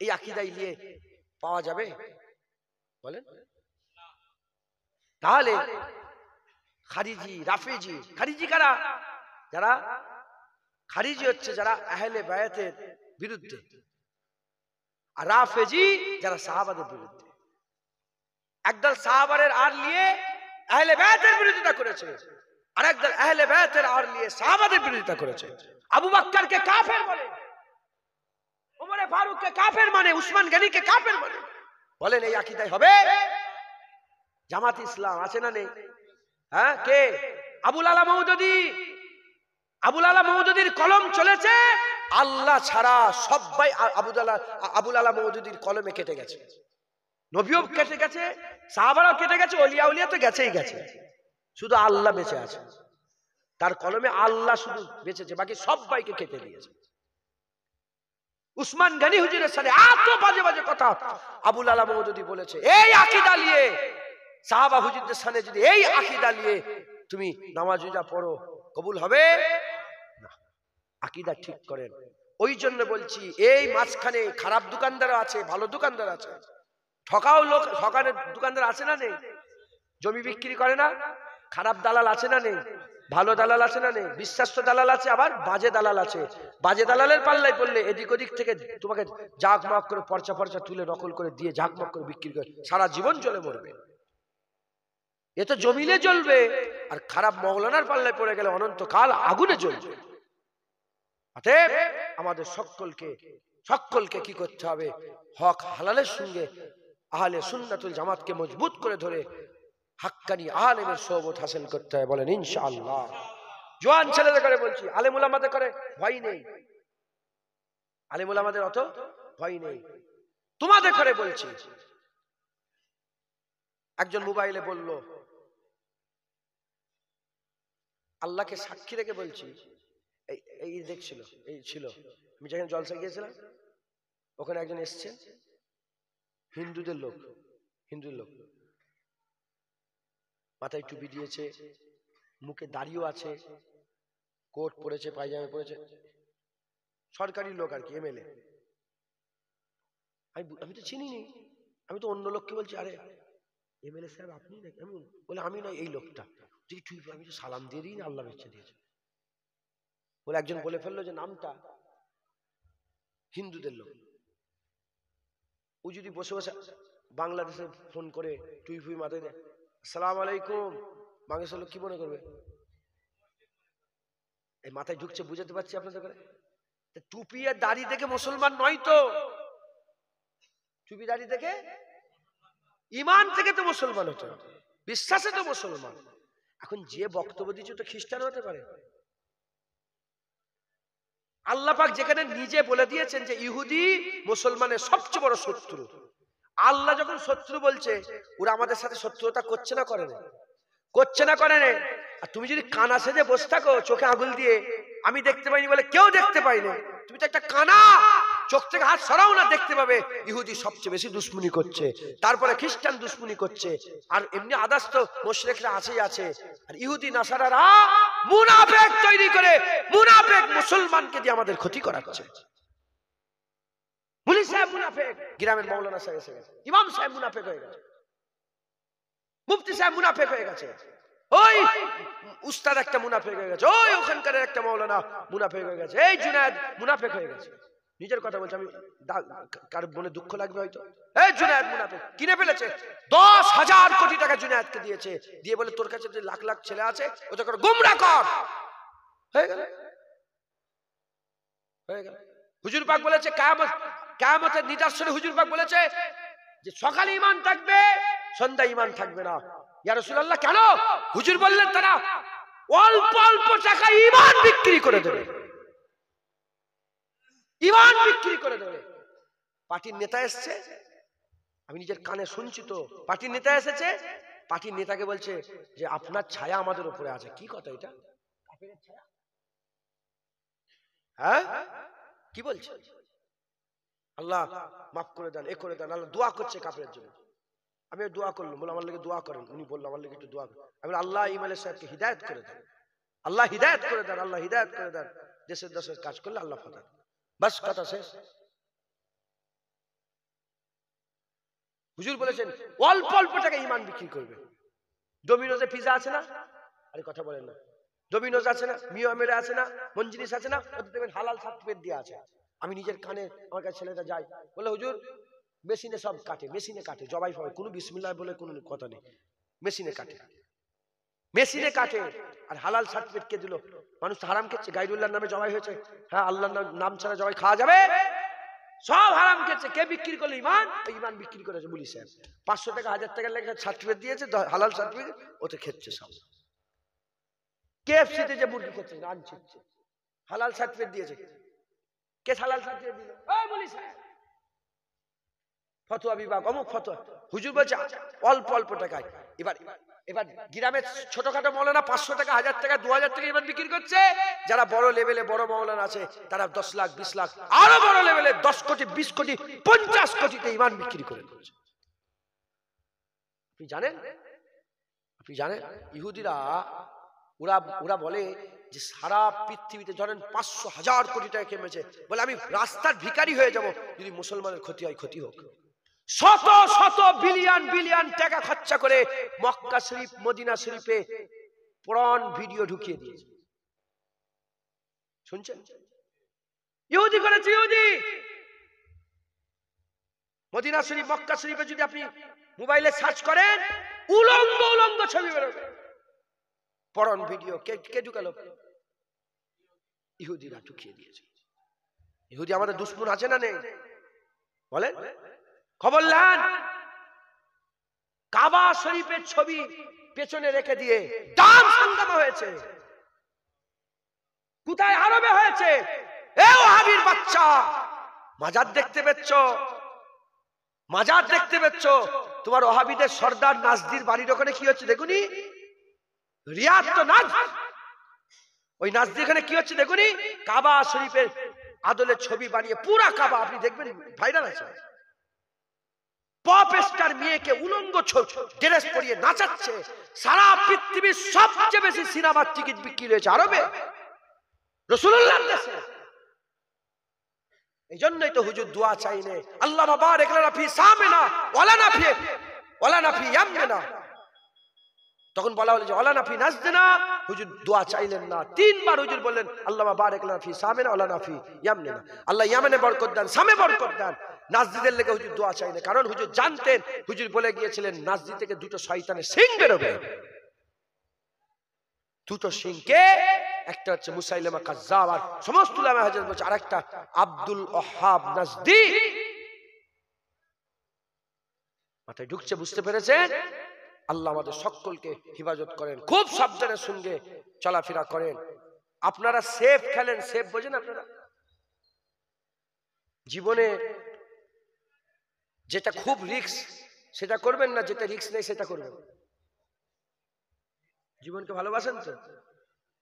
এই আকীদাই নিয়ে পাওয়া যাবে? বলেন। তাহলে খারিজি, রাফেজি, খারিজি কারা? যারা খারিজি হচ্ছে যারা আহলে বায়াতের বিরুদ্ধে, আর রাফেজি যারা সাহাবাদের বিরুদ্ধে। একদল সাহাবাদের আর নিয়ে আহলে বায়াতের বিরোধিতা করেছে, আর একদল আহলে বায়াতের আর নিয়ে সাহাবাদের বিরোধিতা করেছে। আবু বকরকে কাফের বলে, ওমরে ফারুককে কাফের মানে, উসমান গনিকে কাফের মানে। বলেন এই আকীদাই হবে? জামাত ইসলাম আছে না নেই? হ্যাঁ, কে? আবুল আলা মওদুদী। আবুল আলা মওদুদীর কলম চলেছে, আল্লাহ ছাড়া সবাই আবুল আলা মওদুদীর কলমে কেটে গেছে। নবীও কেটে গেছে, সাহাবারাও কেটে গেছে, ওলিয়া উলিয়া তো গেছেই গেছে, শুধু আল্লাহ বেঁচে আছে। তার কলমে আল্লাহ শুধু বেঁচেছে, বাকি সবাইকে কেটে দিয়েছে। উসমান গনি হুজুরের সাথে এত বাজে বাজে কথা আবুল আলা মওদুদী বলেছে। এই আকীদা নিয়ে সাহাবা হুজুরদের সামনে যদি এই আকীদা নিয়ে তুমি নামাজ রোজা পড়ো, কবুল হবে না। আকীদা ঠিক করেন। ওই জন্য বলছি, এই মাঝখানে খারাপ দোকানদার আছে, ভালো দোকানদার আছে। ঠকাও লোক, ঠকানোর দোকানদার আছে না নেই? জমি বিক্রি করে না, খারাপ দালাল আছে না নেই? ভালো দালাল আছে না নেই? বিশ্বাস্ত দালাল আছে, আবার বাজে দালাল আছে। বাজে দালালের পাল্লায় পড়লে এদিক ওদিক থেকে তোমাকে জাকমাক করে পর্চা পর্চা তুলে নকল করে দিয়ে জাকমাক করে বিক্রি করে সারা জীবন চলে মরবে। এ তো জমিনে জ্বলবে, আর খারাপ মৌলানার পাল্লায় পড়ে গেলে অনন্তকাল আগুনে জ্বলবে। অতএব আমাদের সকলকে সকলকে কি করতে হবে, হক হালালের সঙ্গে আহলে সুন্নাতুল জামাতকে মজবুত করে ধরে হাক্কানি আলেমের সোহবত হাসিল করতে হবে, বলেন ইনশাআল্লাহ। জওয়ান ছেলেদের করে বলছি, আলেম উলামাদের করে ভয় নেই, আলেম উলামাদের অত ভয় নেই, তোমাদের করে বলছি। একজন মোবাইলে বলল, আল্লাহকে সাক্ষী রেখে বলছি, এই দেখছিল, এই ছিল, আমি যেখানে জলসা গিয়েছিলাম ওখানে একজন এসছে, হিন্দুদের লোক, হিন্দুর লোক, মাথায় টুপি দিয়েছে, মুখে দাড়িও আছে, কোট পরেছে, পায়জামা পরেছে, সরকারি লোক আর কি, এমএলএ। আমি তো চিনিনি, আমি তো অন্য লোককে বলছি, আরে এমএলএ সাহেব আপনি নাকি? আমি বলে আমি না, এই লোকটা। আমি তো সালাম দিয়ে দিই না, আল্লাহ বেঁচে দিয়েছে বলে একজন বলে ফেললো যে নামটা হিন্দুদের লোক। ও যদি বসে বসে বাংলাদেশে ফোন করে টুই ফুই মাথায় দেয়, আসসালাম আলাইকুম, বাংলাদেশের লোক কি মনে করবে? এই মাথায় ঢুকছে, বুঝাতে পারছি আপনাদের করে। টুপি আর দাড়ি দেখে মুসলমান নয় তো, টুপি দাড়ি দেখে ইমান থেকে তো মুসলমান হতে হবে, বিশ্বাসে তো মুসলমান। এখন যে বক্তব্য দিচ্ছে তো খ্রিস্টান হতে পারে। আল্লাহ পাক যেখানে নিজে বলে দিয়েছেন যে ইহুদি মুসলমানের সবচেয়ে বড় শত্রু, আল্লাহ যখন শত্রু বলছে, ওরা আমাদের সাথে শত্রুতা করছে না করে না? করছে না করে না? আর তুমি যদি কানা সেজে বসে থাকো চোখে আঙুল দিয়ে, আমি দেখতে পাইনি বলে কেউ দেখতে পাইনি, তুমি তো একটা কানা, চোখ থেকে হাত সরাও না, দেখতে পাবে ইহুদি সবচেয়ে বেশি দুশ্মনী করছে, তারপরে খ্রিস্টান দুশ্মনী করছে, আর এমনি আদার্স তো মুশরিকরা আছেই আছে। আর ইহুদি নাসারারা মুনাফিক তৈরি করে মুনাফিক মুসলমানকে দিয়ে আমাদের ক্ষতি করাচ্ছে। মুলি সাহেব মুনাফিক, গ্রামের মাওলানা সাহেব এসে গেছে, ইমাম সাহেব মুনাফিক হয়ে গেছে, মুফতি সাহেব মুনাফিক হয়ে গেছে, ওই উস্তাদ একটা মুনাফিক হয়ে গেছে, ওই ওখানকার একটা মাওলানা মুনাফিক হয়ে গেছে, এই জুনায়েদ মুনাফিক হয়ে গেছে। নিজের কথা বলছে, আমি কার মনে দুঃখ লাগবে হয়তো, এই জুনায়েদ মুনাফিক কিনে ফেলেছে, 10,000 কোটি টাকা জুনায়েদকে দিয়েছে, দিয়ে বলে তোর কাছে যে লাখ লাখ ছেলে আছে ওদের করে গোমরাহ কর। হয়ে গেল, হয়ে গেল। হুজুর পাক বলেছে কিয়ামতের নিদর্শনে, হুজুর পাক বলেছে যে সকালে ঈমান থাকবে, সন্ধ্যা ঈমান থাকবে না। ইয়া রাসূলুল্লাহ কেন? হুজুর বললেন তারা অল্প অল্প টাকা ঈমান বিক্রি করে দেবে, ঈমান বিক্রি করে দেবে। পার্টির নেতা এসেছে, আমি নিজের কানে শুনছি তো, পার্টির নেতা এসেছে, পার্টির নেতাকে বলছে যে আপনার ছায়া আমাদের উপরে আছে। কি কথা এটা? কাফেরের ছায়া? হ্যাঁ, কি বলছে? আল্লাহ মাফ করে দেন, এ করে দেন, আল্লাহ দোয়া করছে কাফেরের জন্য। আমি দোয়া করলাম, বলে আমার লেগে দোয়া করেন। উনি বললো আমার লেগে একটু দোয়া করেন। আমি আল্লাহ ইমাম সাহেবকে হিদায়াত করে দেন, আল্লাহ হিদায়াত করে দেন, আল্লাহ হিদায়াত করে দেন, দেশের দেশের কাজ করলে আল্লাহ ফাতাহ। বাস, কথা শেষ। হুজুর বলেছেন অল্প অল্প টাকা ঈমান বিক্রি করবে। ডোমিনোজে পিজা আছে না? আরে কথা বলেন না। ডোমিনোজ আছে না, মিয়ামের আছে না, মঞ্জিনিস আছে না, ওতে দেখবেন হালাল সার্টিফিকেট দিয়ে আছে। আমি নিজের কানে, আমার কাছে ছেলেটা যায়, বলে হুজুর মেশিনে সব কাটে, মেশিনে কাটে, জবাই ফবাই, কোনো বিসমিল্লাহ বলে কোনো কথা নেই, মেশিনে কাটে, মেশিনে কাটে। আর হালাল সার্টিফিকেট কে দিল? মানুষ হারাম খেচ্ছে, গাইরুল্লাহর নামে জবাই হয়েছে, হ্যাঁ আল্লাহর নাম ছাড়া জবাই খাওয়া যাবে? সব হারাম খেচ্ছে। কে বিক্রি করলো? ঈমান। ঈমান বিক্রি করেছে মুলি সাহেব, 500 টাকা 1000 টাকা লেগে সার্টিফিকেট দিয়েছে, হালাল সার্টিফিকেট, ওতে খেচ্ছে সব। কেএফসিতে যে মুরগি খেচ্ছে, রান ছিটছে, হালাল সার্টিফিকেট দিয়েছে। কে হালাল সার্টিফিকেট দিল? ওই মুলি সাহেব, ফতোয়া বিভাগ, অমুক ফতোয়া। হুজুর বলছে অল্প অল্প টাকায়। এবার গ্রামের ছোটখাটো মাওলানা 500 টাকা, 1000 টাকা, 2000 টাকা ঈমান বিক্রি করছে। যারা বড় লেভেলে বড় মাওলানা আছে তারা 10 লাখ, 20 লাখ, আরো বড় লেভেলে 10 কোটি, 20 কোটি, 50 কোটিতে ঈমান বিক্রি করে দিচ্ছে। আপনি জানেন? আপনি জানেন ইহুদিরা ওরা বলে যে সারা পৃথিবীতে ধরেন 500,000 কোটি টাকা কেমেছে, বলে আমি রাস্তার ভিখারি হয়ে যাব যদি মুসলমানের ক্ষতি হয়, ক্ষতি হোক। শত শত বিলিয়ন বিলিয়ন টাকা খরচা করে মক্কা শরীফ, মদিনা শরীফে পুরান ভিডিও ঢুকিয়ে দিয়েছে। শুনছেন? ইহুদি করেছে, ইহুদি। মদিনা শরীফ, মক্কা শরীফে যদি আপনি মোবাইলে সার্চ করেন, উলঙ্গ উলঙ্গ ছবি বেরোবে, পুরান ভিডিও। কে ঢুকালো? ইহুদিরা ঢুকিয়ে দিয়েছে। ইহুদি আমাদের দুশ্মন আছে না নেই বলেন? খবর নেন, কাবা শরীফের ছবি পেছনে রেখে দিয়ে ডান হাঙ্গামা হয়েছে। কোথায়? আরবে হয়েছে। এ ওহাবির বাচ্চা, মাজার দেখতে পেচ্ছ? মাজার দেখতে পেচ্ছ? তোমার ওহাবিদের সর্দার নাজদির বাড়ির ওখানে কি হচ্ছে দেখুনি? রিয়াদ তো নাজ, ওই নাজদি এখানে কি হচ্ছে দেখুনি? কাবা শরীফের আদলের ছবি বানিয়ে পুরা কাবা, আপনি দেখবেন ভাইরাল আছে। পপ স্টার মেয়েকে উলঙ্গ ড্রেস পরিয়ে নাচাচ্ছে। সারা পৃথিবীর সবচেয়ে বেশি সিনেমার টিকিট বিক্রি হয়েছে আরবে, রাসূলুল্লাহর দেশে। এই জন্যই তো হুজুর দোয়া চাইলে আল্লাহ বাবারিক লানা ফি সামিনা ওয়ালা নাফি ওয়ালা নাফি ইয়ামনা। তখন বলা হলো যে ওয়ালা নাফি নাজদিনা, হুজুর দোয়া চাইলেন না। তিনবার হুজুর বললেন আল্লাহ বাবারিক লানা ফি সামিনা ওয়ালা নাফি ইয়ামনা। আল্লাহ ইয়ামানে বরকত দেন, সামে বরকত দেন। নাজদিদের লেগে হুজুর দোয়া চাইলেন, কারণ হুজুর জানতেন, হুজুর বলে গিয়েছিলেন নাজদি থেকে দুটো শয়তানের সিং বেরোবে। দুটো সিংকে, একটা হচ্ছে মুসাইলামা কাজ্জাব, আর সমস্ত উলামা হাদিস বলছে আরেকটা আব্দুল ওহাব নাজদি। মাথায় ঢুকছে? বুঝতে পেরেছেন? আল্লাহ আমাদের সকলকে হিফাজত করেন। খুব সাবধানের সঙ্গে চলাফেরা করেন। আপনারা সেফ খেলেন, সেফ বোঝেন আপনারা? জীবনে যেটা খুব রিস্ক সেটা করবেন না, যেটা রিস্ক নেই সেটা করবেন। জীবনকে ভালোবাসেন তো?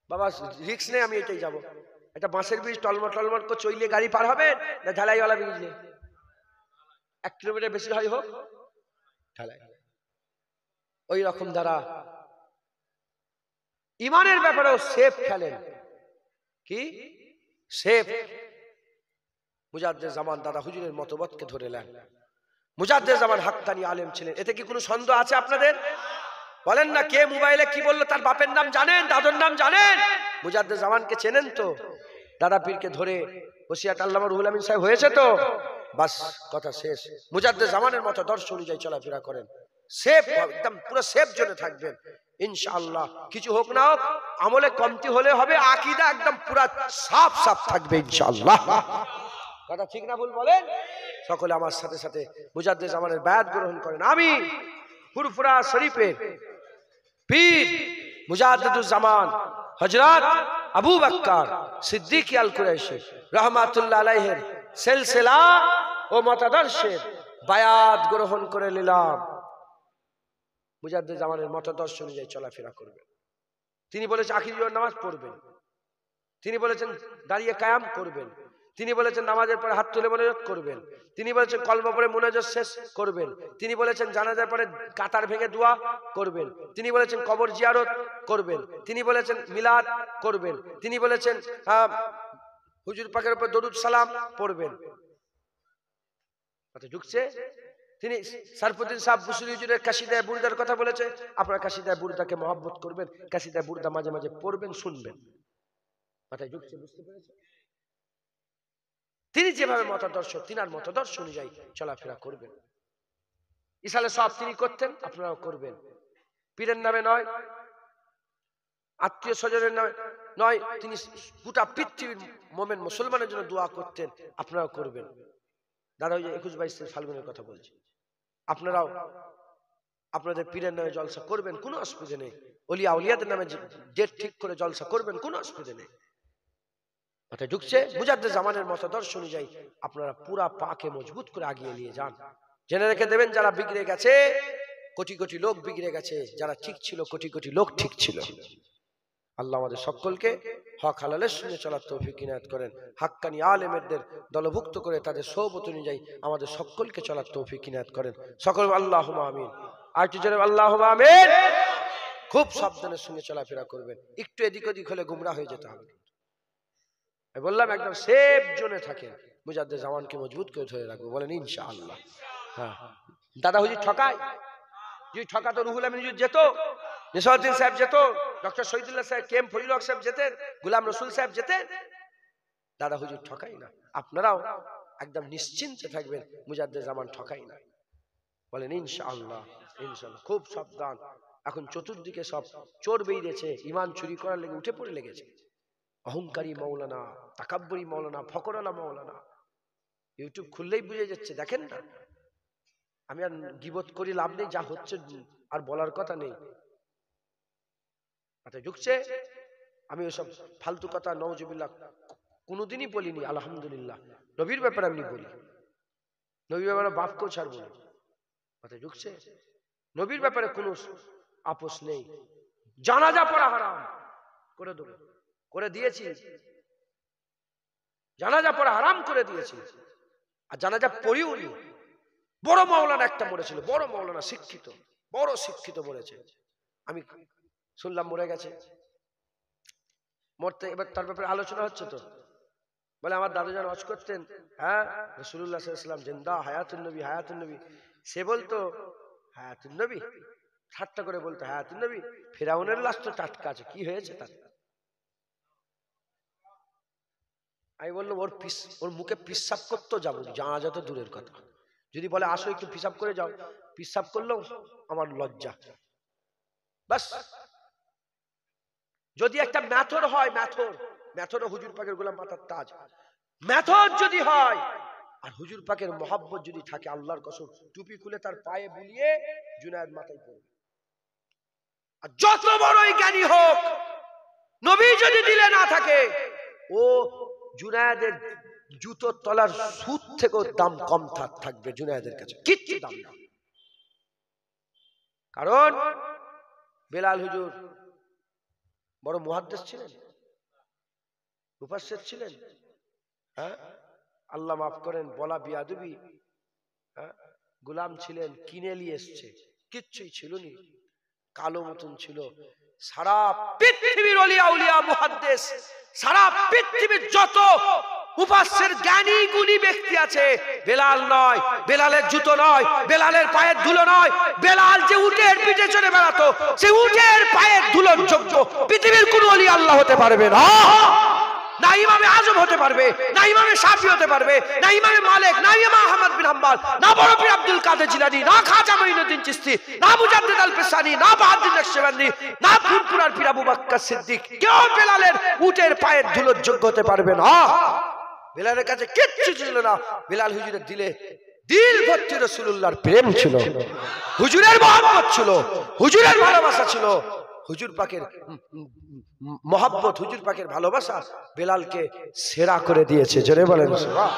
বাবা রিস্ক নেই, আমি এটাই যাবো। একটা বাঁশের ব্রিজ টলমট টলমট করে চইলে গাড়ি পার হবে না ঢালাইওয়ালা ব্রিজ নেই? 1 কিলোমিটার বেশি হয় হোক ঢালাই। ওই রকম দ্বারা ইমানের ব্যাপারেও সেফ খেলেন। কি সেফ? মুজাদ্দেদ জামান দাদা হুজুরের মতবাদকে ধরে নেন। মুজাদ্দেদ জামান হাক্কানি আলেম ছিলেন, এতে কি কোনো সন্দেহ আছে আপনাদের? বলেন না, কে মোবাইলে কি বললো তার বাপের নাম জানেন, দাদুর নাম জানেন? মুজাদ্দেদ জামানকে চেনেন তো? দাদা পীরকে ধরে ওসিয়াত আল্লামা রুহুল আমিন সাহেব হয়েছে তো, বাস কথা শেষ। মুজাদ্দেদ জামানের মতো দর্শন অনুযায়ী চলাফেরা করেন, সেফ, একদম পুরো সেফ জোনে থাকবেন ইনশাআল্লাহ। কিছু হোক না হোক, আমলে কমতি হলে হবে, আকীদা একদম পুরো সাফ সাফ থাকবে ইনশাআল্লাহ। কথা ঠিক না ভুল বলেন? সকলে আমার সাথে সাথে মুজাদ্দেদ জামানের বায়াত গ্রহণ করেন। আমি ফুরফুরা শরীফের পীর মুজাদ্দেদুজ জামান হযরত আবু বকর সিদ্দিক আল কুরাইশি রাহমাতুল্লাহ আলাইহির সিলসিলা ও মতাদর্শের বায়াত গ্রহণ করে নিলাম। মুজাদ্দেদ জামানের মতাদর্শ অনুযায়ী চলাফেরা করবেন। তিনি বলেছেন আখির নামাজ পড়বেন, তিনি বলেছেন দাঁড়িয়ে কায়াম করবেন, তিনি বলেছেন নামাজের পরে হাত তুলে মোনাজাত করবেন, তিনি বলেছেন কলমা পড়ে মোনাজাত শেষ করবেন, তিনি বলেছেন জানাজার পরে কাতার ভেঙে দোয়া করবেন, তিনি বলেছেন কবর জিয়ারত করবেন, তিনি বলেছেন মিলাদ করবেন, তিনি বলেছেন হুজুর পাকের উপর দরুদ সালাম পড়বেন। কথা ঢুকছে? তিনি সারফুদ্দিন সাহেব বুসরি হুজুরের কাসিদায়ে বুরদার কথা বলেছে, আপনারা কাসিদায়ে বুরদাকে মহব্বত করবেন, কাসিদায়ে বুরদা মাঝে মাঝে পড়বেন, শুনবেন। মাথায় ঢুকছে? বুঝতে পেরেছেন? তিনি যেভাবে মতাদর্শ, তিনার মতাদর্শ অনুযায়ী চলাফেরা করবেন। ইসালে সব তিনি করতেন, আপনারাও করবেন। পীরের নামে নয়, আত্মীয় স্বজনের নামে নয়, তিনি গোটা পৃথিবীর মোমেন মুসলমানের জন্য দোয়া করতেন, আপনারাও করবেন। দাদা ওই যে 21-22 ফাল্গুনের কথা বলছি, আপনারাও আপনাদের পীরের নামে জলসা করবেন, কোনো অসুবিধা নেই। ওলিয়া উলিয়াদের নামে ডেট ঠিক করে জলসা করবেন, কোনো অসুবিধা নেই। মাথায় ঢুকছে? মুজাদ্দেদ জামানের মতাদর্শ অনুযায়ী আপনারা পুরা পাকে মজবুত করে আগিয়ে নিয়ে যান। জেনে রেখে দেবেন, যারা বিগড়ে গেছে কোটি কোটি লোক বিগড়ে গেছে, যারা ঠিক ছিল কোটি কোটি লোক ঠিক ছিল। আল্লাহ আমাদের সকলকে হক হালালের সঙ্গে চলার তৌফিক ইনায়াত করেন। হাক্কানি আলেমদের দলভুক্ত করে তাদের সোহবত অনুযায়ী আমাদের সকলকে চলার তৌফিক ইনায়াত করেন। সকল আল্লাহুম্মা আমিন। আর একটু জোরে আল্লাহুম্মা আমিন। খুব সাবধানের সঙ্গে চলাফেরা করবেন, একটু এদিক ওদিক হলে গুমরা হয়ে যেতে হবে। বললাম একদম সেফ জোনে থাকেন, মুজাদ্দেদ জামানকে মজবুত করে ধরে রাখবো, বলেন ইনশাআল্লাহ। হ্যাঁ, দাদা হুজুর ঠকায়, যদি ঠকাতো রুহুল আমিন হুজুর যেত, নিসাউদ্দিন সাহেব যেত, ডক্টর শহীদুল্লাহ সাহেব, কেম ফজলুল হক সাহেব যেতেন, গোলাম রসুল সাহেব যেতেন। দাদা হুজুর ঠকাই না, আপনারাও একদম নিশ্চিন্তে থাকবেন, মুজাদ্দেদ জামান ঠকাই না, বলেন ইনশাআল্লাহ। ইনশাআল্লাহ খুব সাবধান, এখন চতুর্দিকে সব চোর বেরিয়েছে, ইমান চুরি করার লেগে উঠে পড়ে লেগেছে। অহংকারী মৌলানা, তাকাব্বুরি মৌলানা, ফকরওয়ালা মৌলানা। ইউটিউব খুললেই বুঝে যাচ্ছে, দেখেন না। আমি আর গীবত করি লাভ নেই, যা হচ্ছে আর বলার কথা নেই। মাথায় ঢুকছে। আমি ওসব ফালতু কথা নওজুবিল্লাহ কোনোদিনই বলিনি, আলহামদুলিল্লাহ। নবীর ব্যাপারে আমি বলি, নবীর ব্যাপারে বাপকেও ছাড়বো না। মাথায় ঢুকছে। নবীর ব্যাপারে কোনো আপোষ নেই। জানাজা পড়া হারাম করে দেবো, করে দিয়েছি। জানাজা পড়া হারাম করে দিয়েছি, আর জানাজা পড়িও নি। বড় মাওলানা একটা মরেছিল, বড় মাওলানা, শিক্ষিত, বড় শিক্ষিত মরেছে। আমি শুনলাম মরে গেছে। মরতে এবার তার ব্যাপারে আলোচনা হচ্ছে তো। বলে আমার দাদু যান ওয়াজ করতেন, হ্যাঁ রাসূলুল্লাহ সাল্লাল্লাহু আলাইহি ওয়াসাল্লাম জিন্দা, হায়াতুন নবী, হায়াতুন নবী। সে বলতো হায়াতুন নবী, ঠাট্টা করে বলতো হায়াতুন নবী। ফিরাউনের লাশ তো টাটকা আছে, কি হয়েছে তার? আমি বললাম ওর মুখে পিসাব করতেও যাবো, জানাজা তো দূরের কথা। যদি বলে আসো একটু পিসাব করে যাও, পিসাব করলেও আমার লজ্জা। বাস। যদি একটা ম্যাথর হয়, ম্যাথর হুজুর পাকের গোলাম মাথার তাজ, ম্যাথর যদি হয় আর হুজুর পাকের মহব্বত যদি থাকে, আল্লাহর কসম টুপি খুলে তার পায়ে বুলিয়ে জুনায়েদ মাথায় পড়বে। আর যত বড়ই জ্ঞানী হোক, নবী যদি দিলে না থাকে, ও জুনায়েদের জুতোর তলার সুদ থেকেও দাম কম থাকবে জুনায়েদের কাছে, কিচ্ছু দাম না। কারণ বেলাল হুজুর বড় মুহাদ্দিস ছিলেন, মুফাসসির ছিলেন। হ্যাঁ, আল্লাহ মাফ করেন, বলা বিয়াদবি। গোলাম ছিলেন, কিনে নিয়ে এসছে, কিচ্ছুই ছিল নি, কালো মতন ছিল। সারা পৃথিবীর ওলিয়া উলিয়া মুহাদ্দিস, সারা পৃথিবীর যত মুফাসসির জ্ঞানী গুণী ব্যক্তি আছে, বেলাল নয়, বেলালের জুতো নয়, বেলালের পায়ের ধুলো নয়। বেলাল যে উটের পিঠে চড়ে বেড়াতো, সেই উটের পায়ের ধুলোর যোগ্য পৃথিবীর কোন ওলি আল্লাহ হতে পারবে না। না ইমামে আজম হতে পারবে, না ইমামে শাফি হতে পারবে, না ইমামে মালিক, না ইমাম আহমদ বিন হাম্বল, না বড় পীর আব্দুল কাদের জিলানী, না খাজা মঈনুদ্দিন চিশতি, না মুজাদ্দিদ আল ফিসানি, না বাহাউদ্দিন নকশবন্দি, না ফুরফুরার পীর আবু বকর সিদ্দিক, কেউ বেলালের উটের পায়ের ধুলোর যোগ্য হতে পারবে না। বেলালের কাছে কিচ্ছু ছিল না। বেলাল হুজুরের দিল ভর্তি রাসূলুল্লাহর প্রেম ছিল, হুজুরের মহব্বত ছিল, হুজুরের ভালোবাসা ছিল। হুজুর পাকের মহব্বত, হুজুর পাকের ভালোবাসা বেলালকে সেরা করে দিয়েছে। জোরে বলেন সুবহান।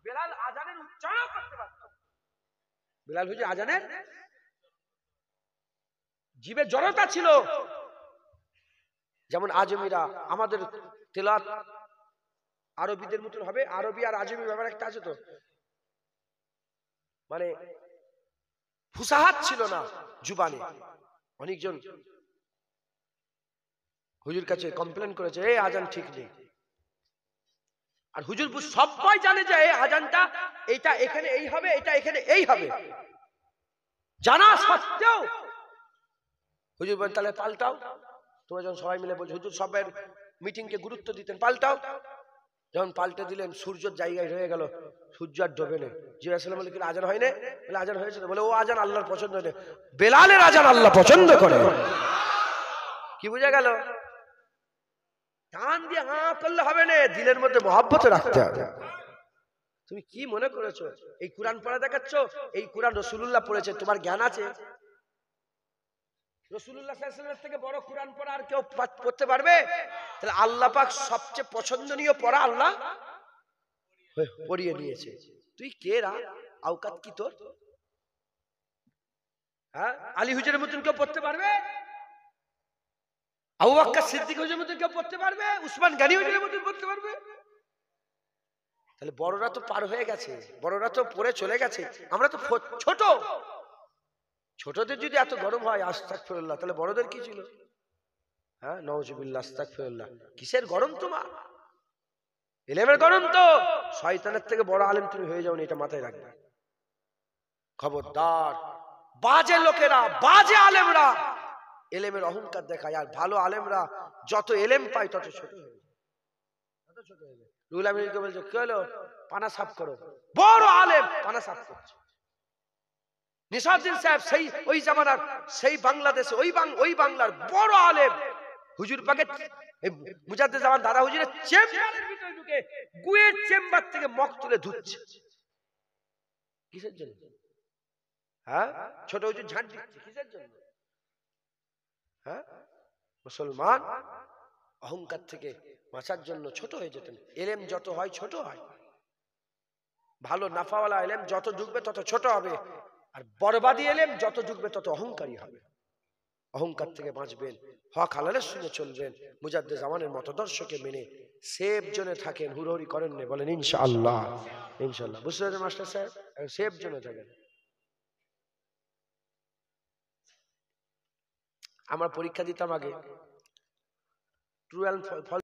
বেলাল আজানের উচ্চারণ করতে পারত। বেলাল হুজুর আজানের জিভে জড়তা ছিল। যেমন আজমিরা আমাদের তেলাওয়াত আরবিদের মতন হবে। আরবি আর আজমি ব্যাপার একটা আছে তো, মানে ফুসাহাত ছিল না জুবানে। অনেকজন হুজুর কাছে কমপ্লেন করেছে, এই আজান ঠিক নেই। আর হুজুর সবাই জানে যে এই আজানটা এইটা এখানে এই হবে, এটা এখানে এই হবে, জানা সত্ত্বেও হুজুর বলেন তাহলে পাল্টাও। তোমরা যখন সবাই মিলে বলছো, হুজুর সবাই মিটিংকে গুরুত্ব দিতেন, পাল্টাও। যখন পাল্টে দিলেন, সূর্যের জায়গায় রয়ে গেল, সূর্য আর ডোবে না। জিয়া সালাম বলে, কিন্তু আজান হয় না? বলে আজান হয়েছে। বলে ও আজান আল্লাহর পছন্দ নেই, বেলালের আজান আল্লাহ পছন্দ করে। কি বুঝা গেল? কান দিয়ে হা করলে হবে না, দিলের মধ্যে মহব্বত রাখতে হবে। তুমি কি মনে করেছো এই কোরআন পড়া দেখাচ্ছ? এই কোরআন রাসূলুল্লাহ পড়েছে, তোমার জ্ঞান আছে? রাসূলুল্লাহ সাল্লাল্লাহু আলাইহি ওয়াসাল্লাম থেকে বড় কোরআন পড়া আর কেউ পড়তে পারবে? তাহলে আল্লাহ পাক সবচেয়ে পছন্দনীয় পড়া আল্লাহ পড়িয়ে নিয়েছে। তুই কে রা? আওকাত কি তোর? হ্যাঁ, আলী হুজুরের মতন কেউ পড়তে পারবে? আবু বকর সিদ্দিক হুজুরের মতন কেউ পড়তে পারবে? উসমান গনি হুজুরের মতন পড়তে পারবে? তাহলে বড়রা তো পার হয়ে গেছে, বড়রা তো পড়ে চলে গেছে, আমরা তো ছোট। ছোটদের যদি এত গরম হয়, আস্তাগফিরুল্লাহ, তাহলে বড়দের কি ছিল? হ্যাঁ, নাউজুবিল্লাহ, আস্তাগফিরুল্লাহ। কিসের গরম তোমার? ইলমের গরম তো। শয়তানের থেকে বড় আলেম তুমি হয়ে যাওনি, এটা মাথায় রাখবে। খবরদার, বাজে লোকেরা, বাজে আলেমরা ইলমের অহংকার দেখায়, আর ভালো আলেমরা যত ইলম পায় তত ছোট হয়ে যায়, তত ছোট হয়ে যায়। রুহুল আমিনকে বলছে, কি হলো? পানা সাফ করো। বড় আলেম পানা সাফ করছে। নিসারউদ্দিন সাহেব সেই ওই জামানার, সেই বাংলাদেশে ওই বাংলার বড় আলেম, হুজুর পাকের এই মুজাদ্দেদ জামান দাদা হুজুরের চেম্বারের ভিতরে ঢুকে গুয়ের চেম্বার থেকে মগ তুলে ধুচ্ছে। কিসের জন্য? হ্যাঁ, ছোট হুজুর ঝাঁট দিচ্ছে কিসের জন্য? হ্যাঁ, মুসলমান অহংকার থেকে বাঁচার জন্য ছোট হয়ে যেতেন। এলেম যত হয় ছোট হয়, ভালো নাফাওয়ালা এলেম যত ঢুকবে তত ছোট হবে, আর বরবাদি এলেম যত ঢুকবে তত অহংকারী হবে। অহংকার থেকে বাঁচবেন, হক হালালের সঙ্গে চলবেন, মুজাদ্দেদ জামানের মতদর্শকে মেনে সেফ জোনে থাকেন, হুড়হুড়ি করেন না, বলেন ইনশাআল্লাহ। ইনশাআল্লাহ বুঝতে পেরেছেন মাস্টার সাহেব? সেফ জোনে থাকেন। আমরা পরীক্ষা দিতাম আগে, ট্রু অ্যান্ড ফলস